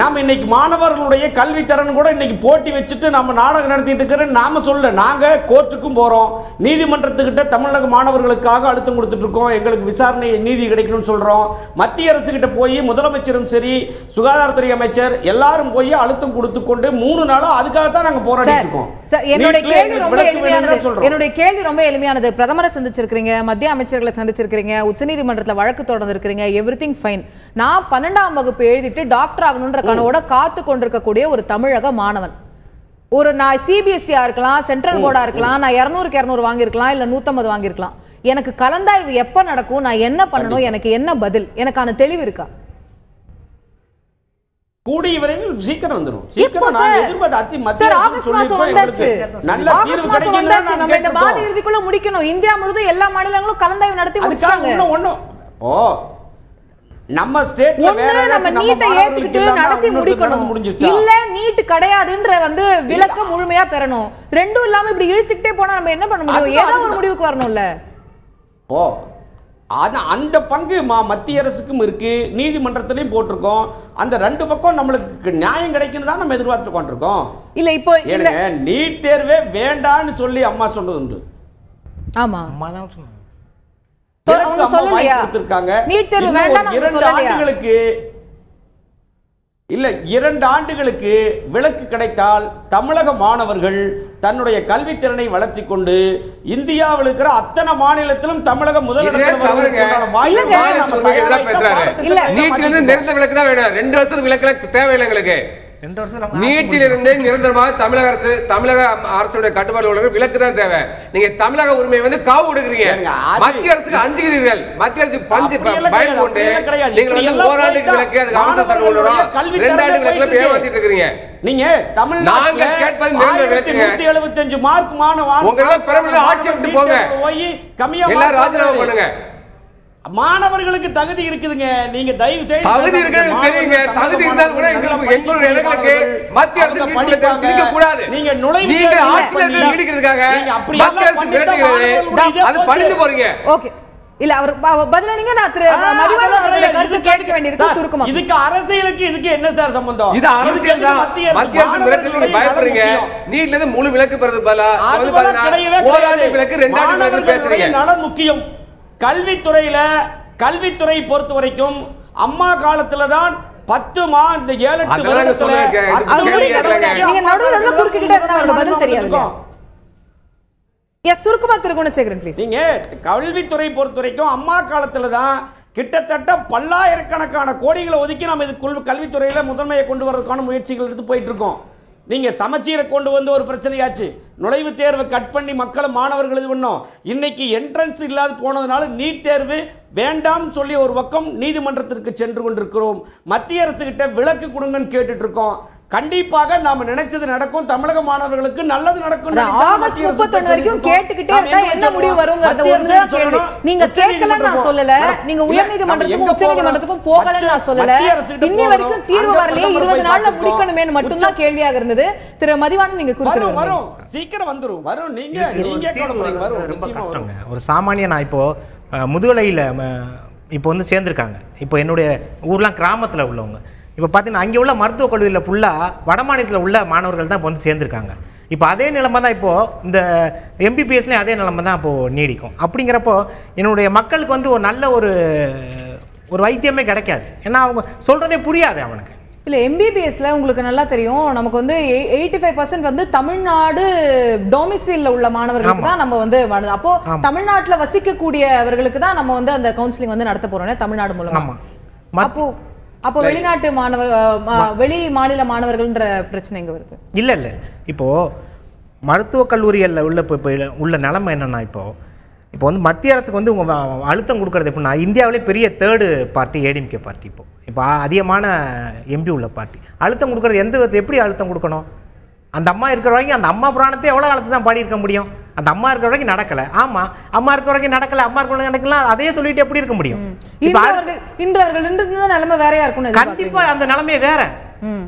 நாம இன்னைக்கு மாணவர்களுடைய கல்வி தரன் கூட இன்னைக்கு போட்டி வச்சுட்டு நம்ம நாடகம் நடத்திட்டு இருக்கிறோம். நாம சொல்ல நாங்க கோர்ட்டுக்கும் போறோம், நீதிமன்றத்துக்கிட்ட தமிழக மாணவர்களுக்காக அழுத்தம் கொடுத்துட்டு இருக்கோம். எங்களுக்கு விசாரணை நீதி கிடைக்கணும்னு சொல்றோம். மத்திய அரசு கிட்ட போய் முதலமைச்சரும் சரி சுகாதாரத்துறை அமைச்சர் எல்லாரும் போய் அழுத்தம் கொடுத்து கொண்டு 3 நாளா அதுக்காக தான் நாங்க போராடிட்டு இருக்கோம். என்னுடைய கேள்வி ரொம்ப எளிமையானது. பிரதமரை சந்திச்சிருக்கீங்க, மத்திய அமைச்சர்களை சந்திச்சிருக்கீங்க, உச்சநீதிமன்றத்தில் வழக்கு தொடர்ந்திருக்கிறீங்க, எவ்ரிதிங் ஃபைன். நான் 12ஆம் வகுப்பு எழுதிட்டு டாக்டர் ஆகணும்ன்ற கனவோட காத்து கொண்டிருக்கக்கூடிய ஒரு தமிழக மாணவன், ஒரு நான் சிபிஎஸ்சியா இருக்கலாம், சென்ட்ரல் போர்டா இருக்கலாம், நான் 200க்கு 200 வாங்கியிருக்கலாம், இல்ல 150 வாங்கியிருக்கலாம். எனக்கு கலந்தாய்வு எப்ப நடக்கும், நான் என்ன பண்ணணும், எனக்கு என்ன பதில், எனக்கான தெளிவு இருக்கா? கூடிய விரைவில் சீக்கிரம் வந்துரும். சீக்கிரம் நான் எதிர்பார்த்து மத்திய அரசு நல்ல தீர்வு கிடைக்கும்னா நம்ம இந்த மாத இறுதிக்குள்ள முடிக்கணும். இந்தியா முழுவதும் எல்லா மாநிலங்களும் கலந்தாய்வு நடத்தி முடிச்சாங்க. ஓ நம்ம ஸ்டேட்ல வேற நம்ம நீட்டை ஏத்துக்கிட்டு நடத்தி முடிக்கணும். இல்ல நீட் கிடையாதுன்ற வந்து விலக்க முழுமையா பெறணும். ரெண்டும் இல்லாம இப்படி இழுத்துக்கிட்டே போனா நம்ம என்ன பண்ண முடியும்? ஏதோ ஒரு முடிவுக்கு வரணும்ல. ஓ அந்த பங்கு மத்திய அரசுக்கும் இருக்கு, நீதிமன்றத்திலையும் போட்டிருக்கோம். அந்த 2 பக்கம் நம்மளுக்கு நியாயம் கிடைக்குன்னு தான் நம்ம எதிர்பார்த்து கொண்டிருக்கோம். இல்ல இப்போ நீட் தேர்வே வேண்டான்னு சொல்லி அம்மா சொன்னது உண்டு. ஆமா, அம்மா தான் சொன்னாங்க. நீட் தேர்வு வேண்டாம் 2 ஆண்டுகளுக்கு இல்ல 2 ஆண்டுகளுக்கு விலக்கு கிடைத்தால் தமிழக மாணவர்கள் தன்னுடைய கல்வித்திறனை வளர்த்திக் கொண்டு இந்தியாவில் இருக்கிற அத்தனை மாநிலத்திலும் தமிழக முதலிடத்தில் நிரந்தர விலக்கு தான் வேணும். 2 வருஷத்துக்கு விலக்கு தேவையில்லை எங்களுக்கு. நீட்டிலிருந்து நிரந்தரமாக தமிழக அரசுடைய கட்டுப்பாடு விலக்கு தான் தேவை. நீங்க தமிழக உரிமை வந்து காவு கொடுக்குறீங்க, மத்திய அரசுக்கு அஞ்சுகிறீர்கள். மத்திய அரசு பஞ்சு பயன் கொண்டு நீங்கள் வந்து ஓராண்டுக்கு விலக்கு, அதுக்கு அவசர சட்டம் கொண்டு வரோம், 2 ஆண்டு விலக்குல ஏமாத்திட்டு இருக்கிறீங்க. நீங்க தமிழ்நாட்டுல 175 மார்க் மாணவன் உங்க பிரபல ஆட்சி விட்டு போங்க, எல்லாரும் ராஜினாமா பண்ணுங்க. மாணவர்களுக்கு தகுதி இருக்குதுங்க. நீங்க தயவு செய்து தகுதி இருக்குங்க. தகுதி இருந்தாலும் கூட எங்களுடைய இடங்களுக்கு மத்திய அரசு திணிக்க கூடாது. நீங்க நுழைவு நீங்க ஆட்சியில நீடிக்கிறதுக்காக மத்திய அரசு மிரட்டுகிறது, அது பணிந்து போறீங்க. ஓகே, இல்ல அவர் பதில நீங்க நான் மதிவாணன் அவர்களுடைய கருத்து கேட்க வேண்டியிருக்கு. சுருக்கமா இதுக்கு அரசியலுக்கு இதுக்கு என்ன சார் சம்பந்தம்? இது அரசியல் தான். மத்திய அரசு மிரட்டல் நீங்க பயப்படுறீங்க. நீட்ல இருந்து முழு விலக்கு பெறது பதிலா ஓராண்டு விலக்கு 2 ஆண்டு விலக்கு பேசுறீங்க. நலம் முக்கியம். கல்வித்துறை பொறுத்த வரைக்கும் அம்மா காலத்துல தான் 10 இந்த 7-8 வருடத்துல நீங்க நடுவுல குறுக்கிட்டே இருந்தா அவரோட பதில் தெரியாது. எஸ், சுருக்கமா திருகுணசேகரன் ப்ளீஸ். நீங்க கல்வித்துறை பொறுத்த வரைக்கும் அம்மா காலத்துல தான் கிட்டத்தட்ட பல்லாயிரக்கணக்கான கோடிகளை ஒதுக்கி நம்ம இது கல்வித்துறையில முதன்மையை கொண்டு வரதுக்கான முயற்சிகள் எடுத்து போயிட்டு இருக்கோம். நீங்க சமச்சீரை கொண்டு வந்து ஒரு பிரச்சனையாச்சு, நுழைவுத் தேர்வை கட் பண்ணி மக்களை மாணவர்கள் இது பண்ணோம். இன்னைக்கு என்ட்ரன்ஸ் இல்லாத போனதுனால நீட் தேர்வு வேண்டாம் சொல்லி ஒரு பக்கம் நீதிமன்றத்திற்கு சென்று கொண்டிருக்கிறோம். மத்திய அரசு கிட்ட விலக்கு கொடுங்கன்னு கேட்டுட்டு இருக்கோம். கண்டிப்பாக நாம நினைச்சது நடக்கும். தமிழக மாணவர்களுக்கு நல்லது நடக்கும். ஆகஸ்ட் 31 வரைக்கும் கேட்டுக்கிட்டே இருந்தா என்ன முடிவு வரும்ங்கறத ஒருதான் கேள்வி. நீங்க கேட்கல நான் சொல்லல, நீங்க உயர்நீதிமன்றத்துக்கும் உச்சநீதிமன்றத்துக்கும் போகல நான் சொல்லல. இன்னி வரைக்கும் தீர்வு வரலையே, 20 நாள்ல முடிக்கணுமேன்னு மட்டும் தான் கேள்வியாக இருந்தது. திரு மதிவாணன் நீங்க குறிப்பிடுங்க. வரும், சீக்கிரம் வந்துரும். வரும், நீங்க கவலைப்படுறீங்க. வரும், நிச்சயமா வரும். ஒரு சாமானிய நான் இப்போ முதுகலையில இப்போ வந்து சேர்ந்திருக்காங்க. இப்போ என்னுடைய ஊர்லாம் கிராமத்துல உள்ளவங்க இப்போ பார்த்தீங்கன்னா அங்கே உள்ள மருத்துவக் கல்லூரியில் ஃபுல்லாக வட மாநிலத்தில் உள்ள மாணவர்கள் தான் இப்போ வந்து சேர்ந்துருக்காங்க. இப்போ அதே நிலைமை தான் இப்போது இந்த எம்பிபிஎஸ்லேயும் அதே நிலைமை தான் இப்போது நீடிக்கும். அப்படிங்கிறப்போ என்னுடைய மக்களுக்கு வந்து ஒரு நல்ல ஒரு வைத்தியமே கிடைக்காது. ஏன்னா அவங்க சொல்கிறதே புரியாது அவனுக்கு. இல்லை, எம்பிபிஎஸ்ல உங்களுக்கு நல்லா தெரியும், நமக்கு வந்து 85% வந்து தமிழ்நாடு டொமிசைல்ல உள்ள மாணவர்களுக்கு தான் நம்ம வந்து அப்போ தமிழ்நாட்டில் வசிக்கக்கூடியவர்களுக்கு தான் நம்ம வந்து அந்த கவுன்சிலிங் வந்து நடத்த போறோம் தமிழ்நாடு மூலமா. அப்போ வெளிநாட்டு மாணவர் வெளி மாநில மாணவர்கள்ன்ற பிரச்சனை எங்க வருது? இல்லை இப்போ மருத்துவக் கல்லூரிகளில் உள்ள நிலைமை என்னன்னா இப்போ வந்து மத்திய அரசுக்கு வந்து உங்க அழுத்தம் கொடுக்கறது எப்படின்னா, இந்தியாவிலே பெரிய 3rd பார்ட்டி ஏடிஎம்கே பார்ட்டி. இப்போ அதிகமான எம்பி உள்ள பார்ட்டி. அழுத்தம் கொடுக்கறது எந்த விதத்தை எப்படி அழுத்தம் கொடுக்கணும்? அந்த அம்மா இருக்கிற வரைக்கும் அந்த அம்மா புராணத்தை எவ்வளோ காலத்து தான் பாடியிருக்க முடியும்? அந்த அம்மா இருக்கிற வரைக்கும் நடக்கலை. ஆமாம், அம்மா இருக்கிற வரைக்கும் நடக்கலை, அம்மா இருக்கிற வரைக்கும் நடக்கலாம், அதே சொல்லிட்டு எப்படி இருக்க முடியும்? இன்று அவர்கள் நிலைமை வேறையா இருக்கும். கண்டிப்பா அந்த நிலைமையே வேற.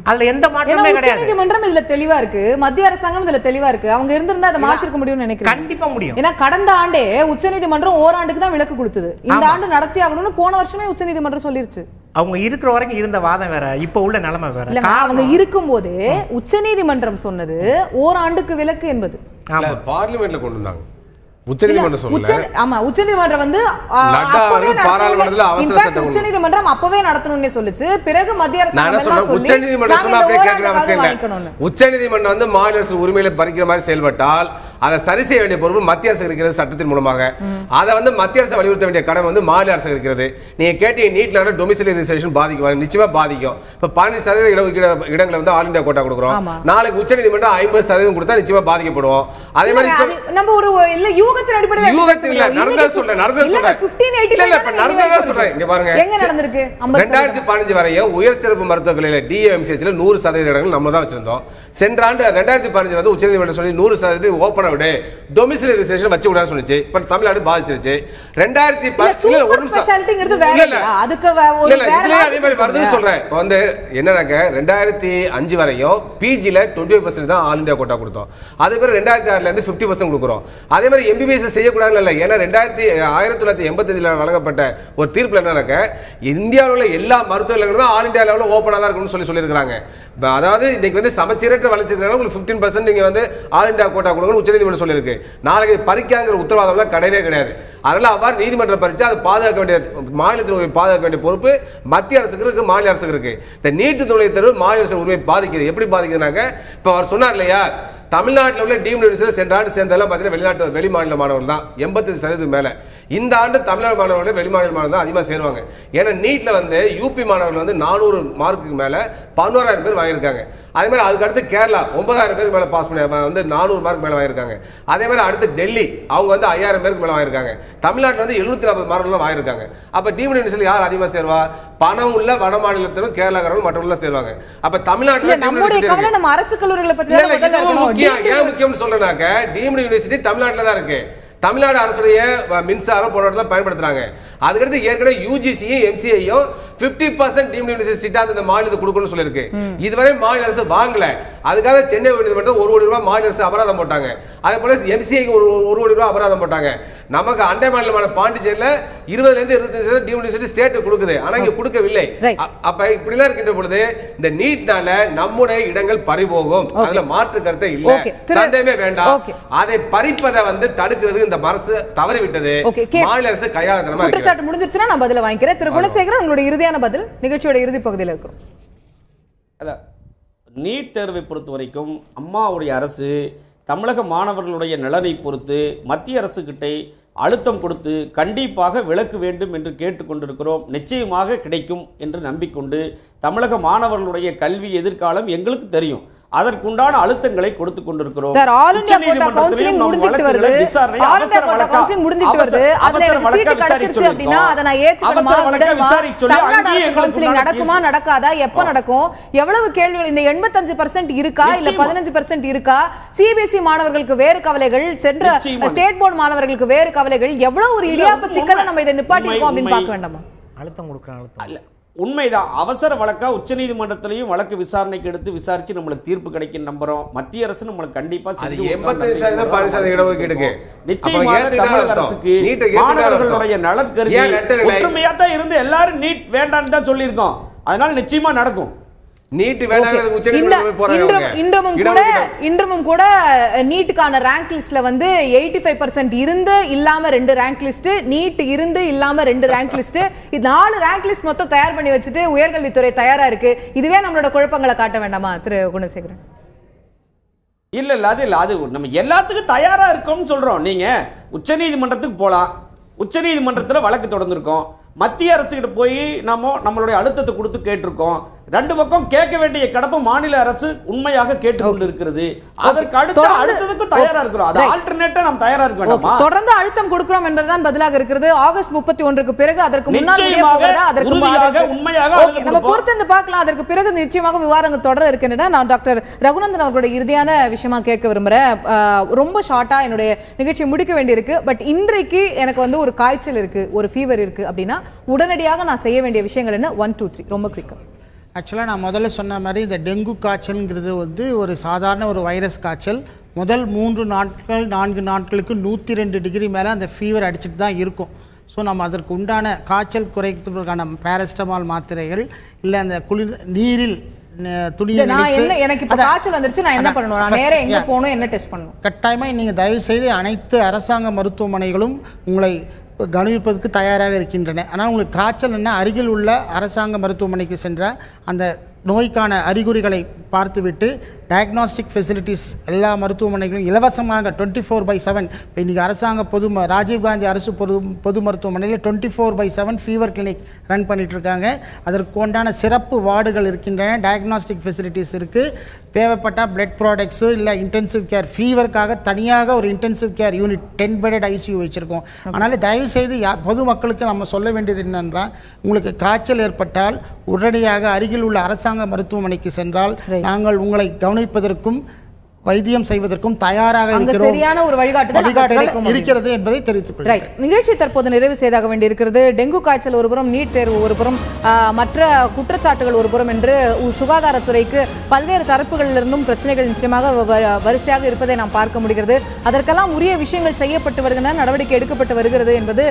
அதுல எந்த மாற்றமே கிடையாது. நீதிமன்றம் இதுல தெளிவா இருக்கு, மத்திய அரசாங்கம் இதுல தெளிவா இருக்கு. அவங்க இருந்திருந்தா அதை மாத்திருக்க முடியும்னு நினைக்கிறேன். கண்டிப்பா முடியும். ஏன்னா கடந்த ஆண்டே உச்சநீதிமன்றம் ஓராண்டுக்கு தான் விலக்கு கொடுத்தது. இந்த ஆண்டு நடத்தி ஆகணும்னு போன வருஷமே உச்சநீதிமன்றம் சொல்லிருச்சு. அவங்க இருக்கிற வரைக்கும் இருந்த வாதம் வேற, இப்ப உள்ள நிலைமை வேற. அவங்க இருக்கும் போதே உச்சநீதிமன்றம் சொன்னது ஓராண்டுக்கு விலக்கு என்பது. பார்லிமெண்ட்ல கொண்டு வந்தாங்க. உச்சநீதிமன்றம் வந்து உச்சநீதிமன்றம் அப்பவே நடத்தணும்னு சொல்லுச்சு. பிறகு மத்திய அரசு உச்சநீதிமன்றம் வந்து மாநில அரசு உரிமையில பறிக்கிற மாதிரி செயல்பட்டால் அதை சரி செய்ய வேண்டிய பொறுப்பு மத்திய அரசு இருக்கிறது சட்டத்தின் மூலமாக. அதை வந்து மத்திய அரசு வலியுறுத்த வேண்டிய கடமை வந்து மாநில அரசு இருக்கிறது. நீங்க கேட்டீங்க நீட்ல டொமிசைல் ரிசர்வேஷன் பாதிக்கும், நிச்சயமா பாதிக்கும். இப்ப 15% இடங்களை வந்து ஆல் இந்தியா கோட்டா கொடுக்குறோம். நாளைக்கு உச்சநீதிமன்றம் 50% கொடுத்தா நிச்சயமா பாதிக்கப்படுவோம். அதே மாதிரி நம்ம ஒரு யூகத்தின் அடிப்படையில் வரையும் உயர் சிறப்பு மருத்துவக் கல்லூரியில் DMCHல 100% இடங்கள் நம்ம தான் வச்சிருந்தோம். சென்ற ஆண்டு 2015 வந்து உச்சநீதிமன்றம் சொல்லி 100% ஓபன் விடு, டொமிசைல் ரிசர்வேஷன் வச்சு விடான்னு சொல்லிச்சு. இப்ப தமிழ்நாடு பாதிச்சிருச்சு. 2010 சொல்றேன். இப்ப வந்து என்னன்னாக்க 2005 வரையும் PGல 25% தான் ஆல் இந்தியா கோட்டா கொடுத்தோம். அதே மாதிரி 2006ல இருந்து 50% கொடுக்குறோம். அதே மாதிரி MBBS செய்யக்கூடாது இல்ல. ஏன்னா 1985 வழங்கப்பட்ட ஒரு தீர்ப்புல என்னன்னாக்க இந்தியாவில் உள்ள எல்லா மருத்துவ நிலையங்களும் ஆல் இந்தியா லெவலில் ஓப்பனா தான் இருக்கும்னு சொல்லியிருக்காங்க. அதாவது இன்னைக்கு வந்து சமச்சீரற்ற வளர்ச்சி உங்களுக்கு 15% நீங்க வந்து ஆல் இந்தியா கோட்டா கொடுக்கணும் உச்சநீதிமன்றம் சொல்லியிருக்கு. நாளைக்கு பறிக்காங்கிற உத்தரவாதம் கிடையவே கிடையாது. அதனால அவ்வாறு நீதிமன்றம் பறிச்சு அதை பாதுகாக்க வேண்டிய மாநிலத்தின் பாதுகாக்க வேண்டிய பொறுப்பு மத்திய அரசுக்கு இருக்கு, மாநில அரசுக்கு இருக்கு. இந்த நீட்டு துணை தேர்வு மாநில அரசு உரிமை பாதிக்குது. எப்படி பாதிக்குதுனாக்க இப்ப அவர் சொன்னார் இல்லையா, தமிழ்நாட்டில் உள்ள டீம்டு யூனிவர்சிட்டி சென்ற ஆண்டு சேர்ந்ததெல்லாம் பார்த்தீங்கன்னா வெளி மாநில மாணவர்கள் தான் 85% மேல. இந்த ஆண்டு தமிழ்நாடு மாணவர்கள் வெளி மாநில மாணவர்கள் தான் அதிகமாக சேருவாங்க. ஏன்னா நீட்ல வந்து யூபி மாணவர்கள் வந்து 400 மார்க்குக்கு மேல 11,000 பேர் வாங்கியிருக்காங்க. அதே மாதிரி அதுக்கு அடுத்து கேரளா 9,000 பேருக்கு மேல பாஸ் பண்ணி வந்து 400 மார்க் மேல வாங்கியிருக்காங்க. அதே மாதிரி அடுத்து டெல்லி அவங்க வந்து 5,000 பேருக்கு மேல வாங்கியிருக்காங்க. தமிழ்நாட்டில் வந்து 740 மார்க்குலாம் வாங்கியிருக்காங்க. அப்ப டீம்டு யூனிவர்சிட்டி யார் அதிகமாக சேருவா? பணம் உள்ள வட மாநிலத்திலும் கேரளாக்காரங்களும் மற்றவர்கள் சேருவாங்க. அப்ப தமிழ்நாட்டில் நம்ம அரசு கல்லூரிகளை பத்தி ஏன் முக்கியம் சொல்றேனாக்க டீம்டு யூனிவர்சிட்டி தமிழ்நாட்டில் தான் இருக்கு. தமிழ்நாடு அரசுடைய மின்சாரம் போன்ற பயன்படுத்துறாங்க. அதுக்கடுத்து ஏற்கனவே UGCயும் MCIயும் 50% டீம்டு யூனிவர்சிட்டி சீட்டா அந்த மாநிலத்துக்கு கொடுக்கணும்னு சொல்லியிருக்கு. இதுவரை மாநில அரசு வாங்கல. அதுக்காக சென்னை உயர்நீதிமன்றம் 1 கோடி ரூபாய் மாநில அரசு அபராதம் போட்டாங்க. அதே போல MCIக்கு 1 கோடி ரூபாய் அபராதம் போட்டாங்க. நமக்கு அண்டை மாநிலமான பாண்டிச்சேரியில 20-25% டீம்டு யூனிவர்சிட்டி ஸ்டேட் கொடுக்குது. ஆனா இங்க கொடுக்கவில்லை. அப்ப இப்படிலாம் இருக்கின்ற பொழுது இந்த நீட்னால நம்முடைய இடங்கள் பறிபோகும். அதுல மாற்று கருத்தை இல்ல, சந்தேகமே வேண்டாம். அதை பறிப்பதை வந்து தடுக்கிறது இந்த அரசு தவறிவிட்டது. மாநில அரசு கையாளத்தனமா இருக்கு. குற்றச்சாட்டு முடிஞ்சிருச்சுனா நான் பதில வாங்கிக்கிறேன். திரு குலசேகரன், உங்களுடைய இறுதியான பதில். நிகழ்ச்சியோட இறுதி பகுதியில் இருக்கிறோம். நீட் தேர்வை பொறுத்த வரைக்கும் அம்மாவுடைய அரசு தமிழக மாணவர்களுடைய நலனை பொறுத்து மத்திய அரசு கிட்ட அழுத்தம் கொடுத்து கண்டிப்பாக விலக்கு வேண்டும் என்று கேட்டுக்கொண்டிருக்கிறோம். நிச்சயமாக கிடைக்கும் என்று நம்பிக்கொண்டு தமிழக மாணவர்களுடைய கல்வி எதிர்காலம் எங்களுக்கு தெரியும். அதற்குண்டான அழுத்தங்களை கொடுத்து கொண்டிருக்கிறோம். நடக்குமா நடக்காதா, எப்ப நடக்கும், எவ்வளவு கேள்விகள், இந்த 85% இருக்கா இல்ல 15% இருக்கா, சிபிஎஸ்இ மாணவர்களுக்கு வேறு கவலைகள், சென்ற ஸ்டேட் போர்டு மாணவர்களுக்கு வேறு கவலைகள், எவ்வளவு ஒரு இடியாப்ப சிக்கலை நம்ம இதை நிப்பாட்டிருக்கோம் அப்படின்னு பார்க்க வேண்டாமா? அழுத்தம் கொடுக்கணும். உண்மைதான். அவசர வழக்கா உச்சநீதிமன்றத்திலையும் வழக்கு விசாரணைக்கு எடுத்து விசாரிச்சு நம்மளுக்கு தீர்ப்பு கிடைக்கும் நம்புறோம். மத்திய அரசு நம்மளுக்கு கண்டிப்பா நிச்சயமாக தமிழக அரசுக்கு மாணவர்களுடைய நலன் கருதி ஒற்றுமையா தான் இருந்து எல்லாரும் நீட் வேண்டான்னு தான் சொல்லியிருக்கோம். அதனால நிச்சயமா நடக்கும். நீட் வேணாங்கிறது உச்சநீதிமன்றம் போறாங்க. இன்றமும் கூட நீட்டுக்கான ரேங்க் லிஸ்ட்ல வந்து 85% இருந்து இல்லாம 2 ரேங்க் லிஸ்ட், நீட் இருந்து இல்லாம 2 ரேங்க் லிஸ்ட், இது 4 ரேங்க் லிஸ்ட் மொத்தம் தயார் பண்ணி வச்சுட்டு உயர்கல்வித்துறை தயாரா இருக்கு. இதுவே நம்மளோட குழப்பங்களை காட்ட வேண்டாமா திரு குணசேகரன்? இல்ல அது நம்ம எல்லாத்துக்கும் தயாரா இருக்கோம்னு சொல்றோம். நீங்க உச்சநீதிமன்றத்துக்கு போலாம், உச்சநீதிமன்றத்தில் வழக்கு தொடர்ந்திருக்கோம், மத்திய அரசு கிட்ட போய் நம்மளுடைய அழுத்தத்தை கொடுத்து கேட்டிருக்கோம். 2 பக்கம் கேட்க வேண்டிய கடமை மாநில அரசு உண்மையாக கேட்டுக்கொண்டு இருக்கிறது. அதற்கு அடுத்ததுக்கு தயாரா இருக்கிறோம். அது ஆல்டர்னேட்டா நாம் தயாரா இருக்க வேண்டாமா? தொடர்ந்து அழுத்தம் கொடுக்கிறோம் என்பதுதான் பதிலாக இருக்கிறது. ஆகஸ்ட் 31க்கு பிறகு அதற்கு முன்னால் உண்மையாக நம்ம பொறுத்து பார்க்கலாம். அதற்கு பிறகு நிச்சயமாக விவாதங்கள் தொடர இருக்கின்றன. நான் டாக்டர் ரகுநந்தன் அவர்களுடைய இறுதியான விஷயமா கேட்க விரும்புறேன். ரொம்ப ஷார்ட்டா என்னுடைய நிகழ்ச்சியை முடிக்க வேண்டியிருக்கு. பட் இன்றைக்கு எனக்கு வந்து ஒரு காய்ச்சல் இருக்கு, ஒரு ஃபீவர் இருக்கு அப்படின்னா உடனடியாக நான் செய்ய வேண்டிய விஷயங்கள் என்ன? 1 2 3 ரொம்ப குயிக்கா. ஆக்சுவலாக நான் முதல்ல சொன்ன மாதிரி இந்த டெங்கு காய்ச்சல்ங்கிறது வந்து ஒரு சாதாரண ஒரு வைரஸ் காய்ச்சல். முதல் 3 நாட்கள் 4 நாட்களுக்கு 102 டிகிரி மேலே அந்த ஃபீவர் அடிச்சுட்டு தான் இருக்கும். ஸோ நம்ம அதற்கு உண்டான காய்ச்சல் குறைக்கிறதுக்கான பேரஸ்டமால் மாத்திரைகள் இல்லை அந்த குளிர் நீரில் துணியை எனக்கு இப்போ காய்ச்சல் வந்துருச்சு, நான் என்ன பண்ணணும்? நான் நேரா எங்க போகணும், என்ன டெஸ்ட் பண்ணணும்? கட்டாயமாக நீங்கள் தயவு செய்து அனைத்து அரசாங்க மருத்துவமனைகளும் உங்களை கவனிப்பதற்கு தயாராக இருக்கின்றன. ஆனால் உங்களுக்கு காய்ச்சல் என்ன, அருகில் உள்ள அரசாங்க மருத்துவமனைக்கு சென்ற அந்த நோய்க்கான அறிகுறிகளை பார்த்துவிட்டு டயக்னாஸ்டிக் ஃபெசிலிட்டிஸ் எல்லா மருத்துவமனைகளும் இலவசமாக 24/7 இப்போ இன்றைக்கி அரசாங்க ராஜீவ்காந்தி அரசு பொது மருத்துவமனையில் 24/7 ஃபீவர் கிளினிக் ரன் பண்ணிகிட்ருக்காங்க. அதற்கு உண்டான சிறப்பு வார்டுகள் இருக்கின்றன, டயக்னாஸ்டிக் ஃபெசிலிட்டிஸ் இருக்குது. தேவைப்பட்டால் பிளட் ப்ராடக்ட்ஸு இல்லை இன்டென்சிவ் கேர் ஃபீவருக்காக தனியாக ஒரு intensive care unit 10 bedded ICU வச்சுருக்கோம். அதனால் தயவுசெய்து பொதுமக்களுக்கு நம்ம சொல்ல வேண்டியது என்னென்றால், உங்களுக்கு காய்ச்சல் ஏற்பட்டால் உடனடியாக அருகில் உள்ள அரசாங்க மருத்துவமனைக்கு சென்றால் நாங்கள் உங்களை கவனிப்பதற்கும் வைத்தியம் செய்வதற்கும் தயாராக இருக்கிறோம். சரியான ஒரு வழிகாட்டுதல் இருக்கிறது என்பதை தெரிவித்துக் கொள்கிறேன். நிகழ்ச்சி தற்போது நிறைவு செய்தாக வேண்டியிருக்கிறது. டெங்கு காய்ச்சல் ஒருபுறம், நீட் தேர்வு ஒருபுறம், மற்ற குற்றச்சாட்டுகள் ஒருபுறம் என்று சுகாதாரத்துறைக்கு பல்வேறு தரப்புகளிலிருந்தும் பிரச்சனைகள் நிச்சயமாக வரிசையாக இருப்பதை நாம் பார்க்க முடிகிறது. அதற்கெல்லாம் உரிய விஷயங்கள் செய்யப்பட்டு வருகின்றன, நடவடிக்கை எடுக்கப்பட்டு வருகிறது என்பது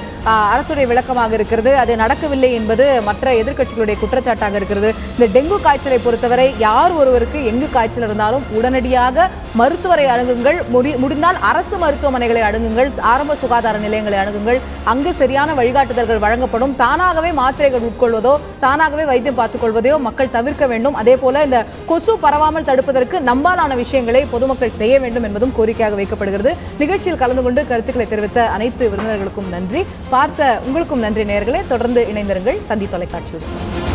அரசுடைய விளக்கமாக இருக்கிறது. அது நடக்கவில்லை என்பது மற்ற எதிர்க்கட்சிகளுடைய குற்றச்சாட்டாக இருக்கிறது. இந்த டெங்கு காய்ச்சலை பொறுத்தவரை யார் ஒருவருக்கு எங்கு காய்ச்சல் இருந்தாலும் உடனடியாக மருத்துவரை அணுகுங்கள், முடிந்தால் அரசு மருத்துவமனைகளை அணுகுங்கள், ஆரம்ப சுகாதார நிலையங்களை அணுகுங்கள். அங்கு சரியான வழிகாட்டுதல்கள் வழங்கப்படும். தானாகவே மாத்திரைகள் உட்கொள்வதோ தானாகவே வைத்தியம் பார்த்துக் கொள்வதையோ மக்கள் தவிர்க்க வேண்டும். அதே போல இந்த கொசு பரவாமல் தடுப்பதற்கு நம்பாலான விஷயங்களை பொதுமக்கள் செய்ய வேண்டும் என்பதும் கோரிக்கையாக வைக்கப்படுகிறது. நிகழ்ச்சியில் கலந்து கொண்டு கருத்துக்களை தெரிவித்த அனைத்து விருந்தினர்களுக்கும் நன்றி. பார்த்த உங்களுக்கும் நன்றி நேயர்களே. தொடர்ந்து இணைந்திருங்கள் தந்தி தொலைக்காட்சியுடன்.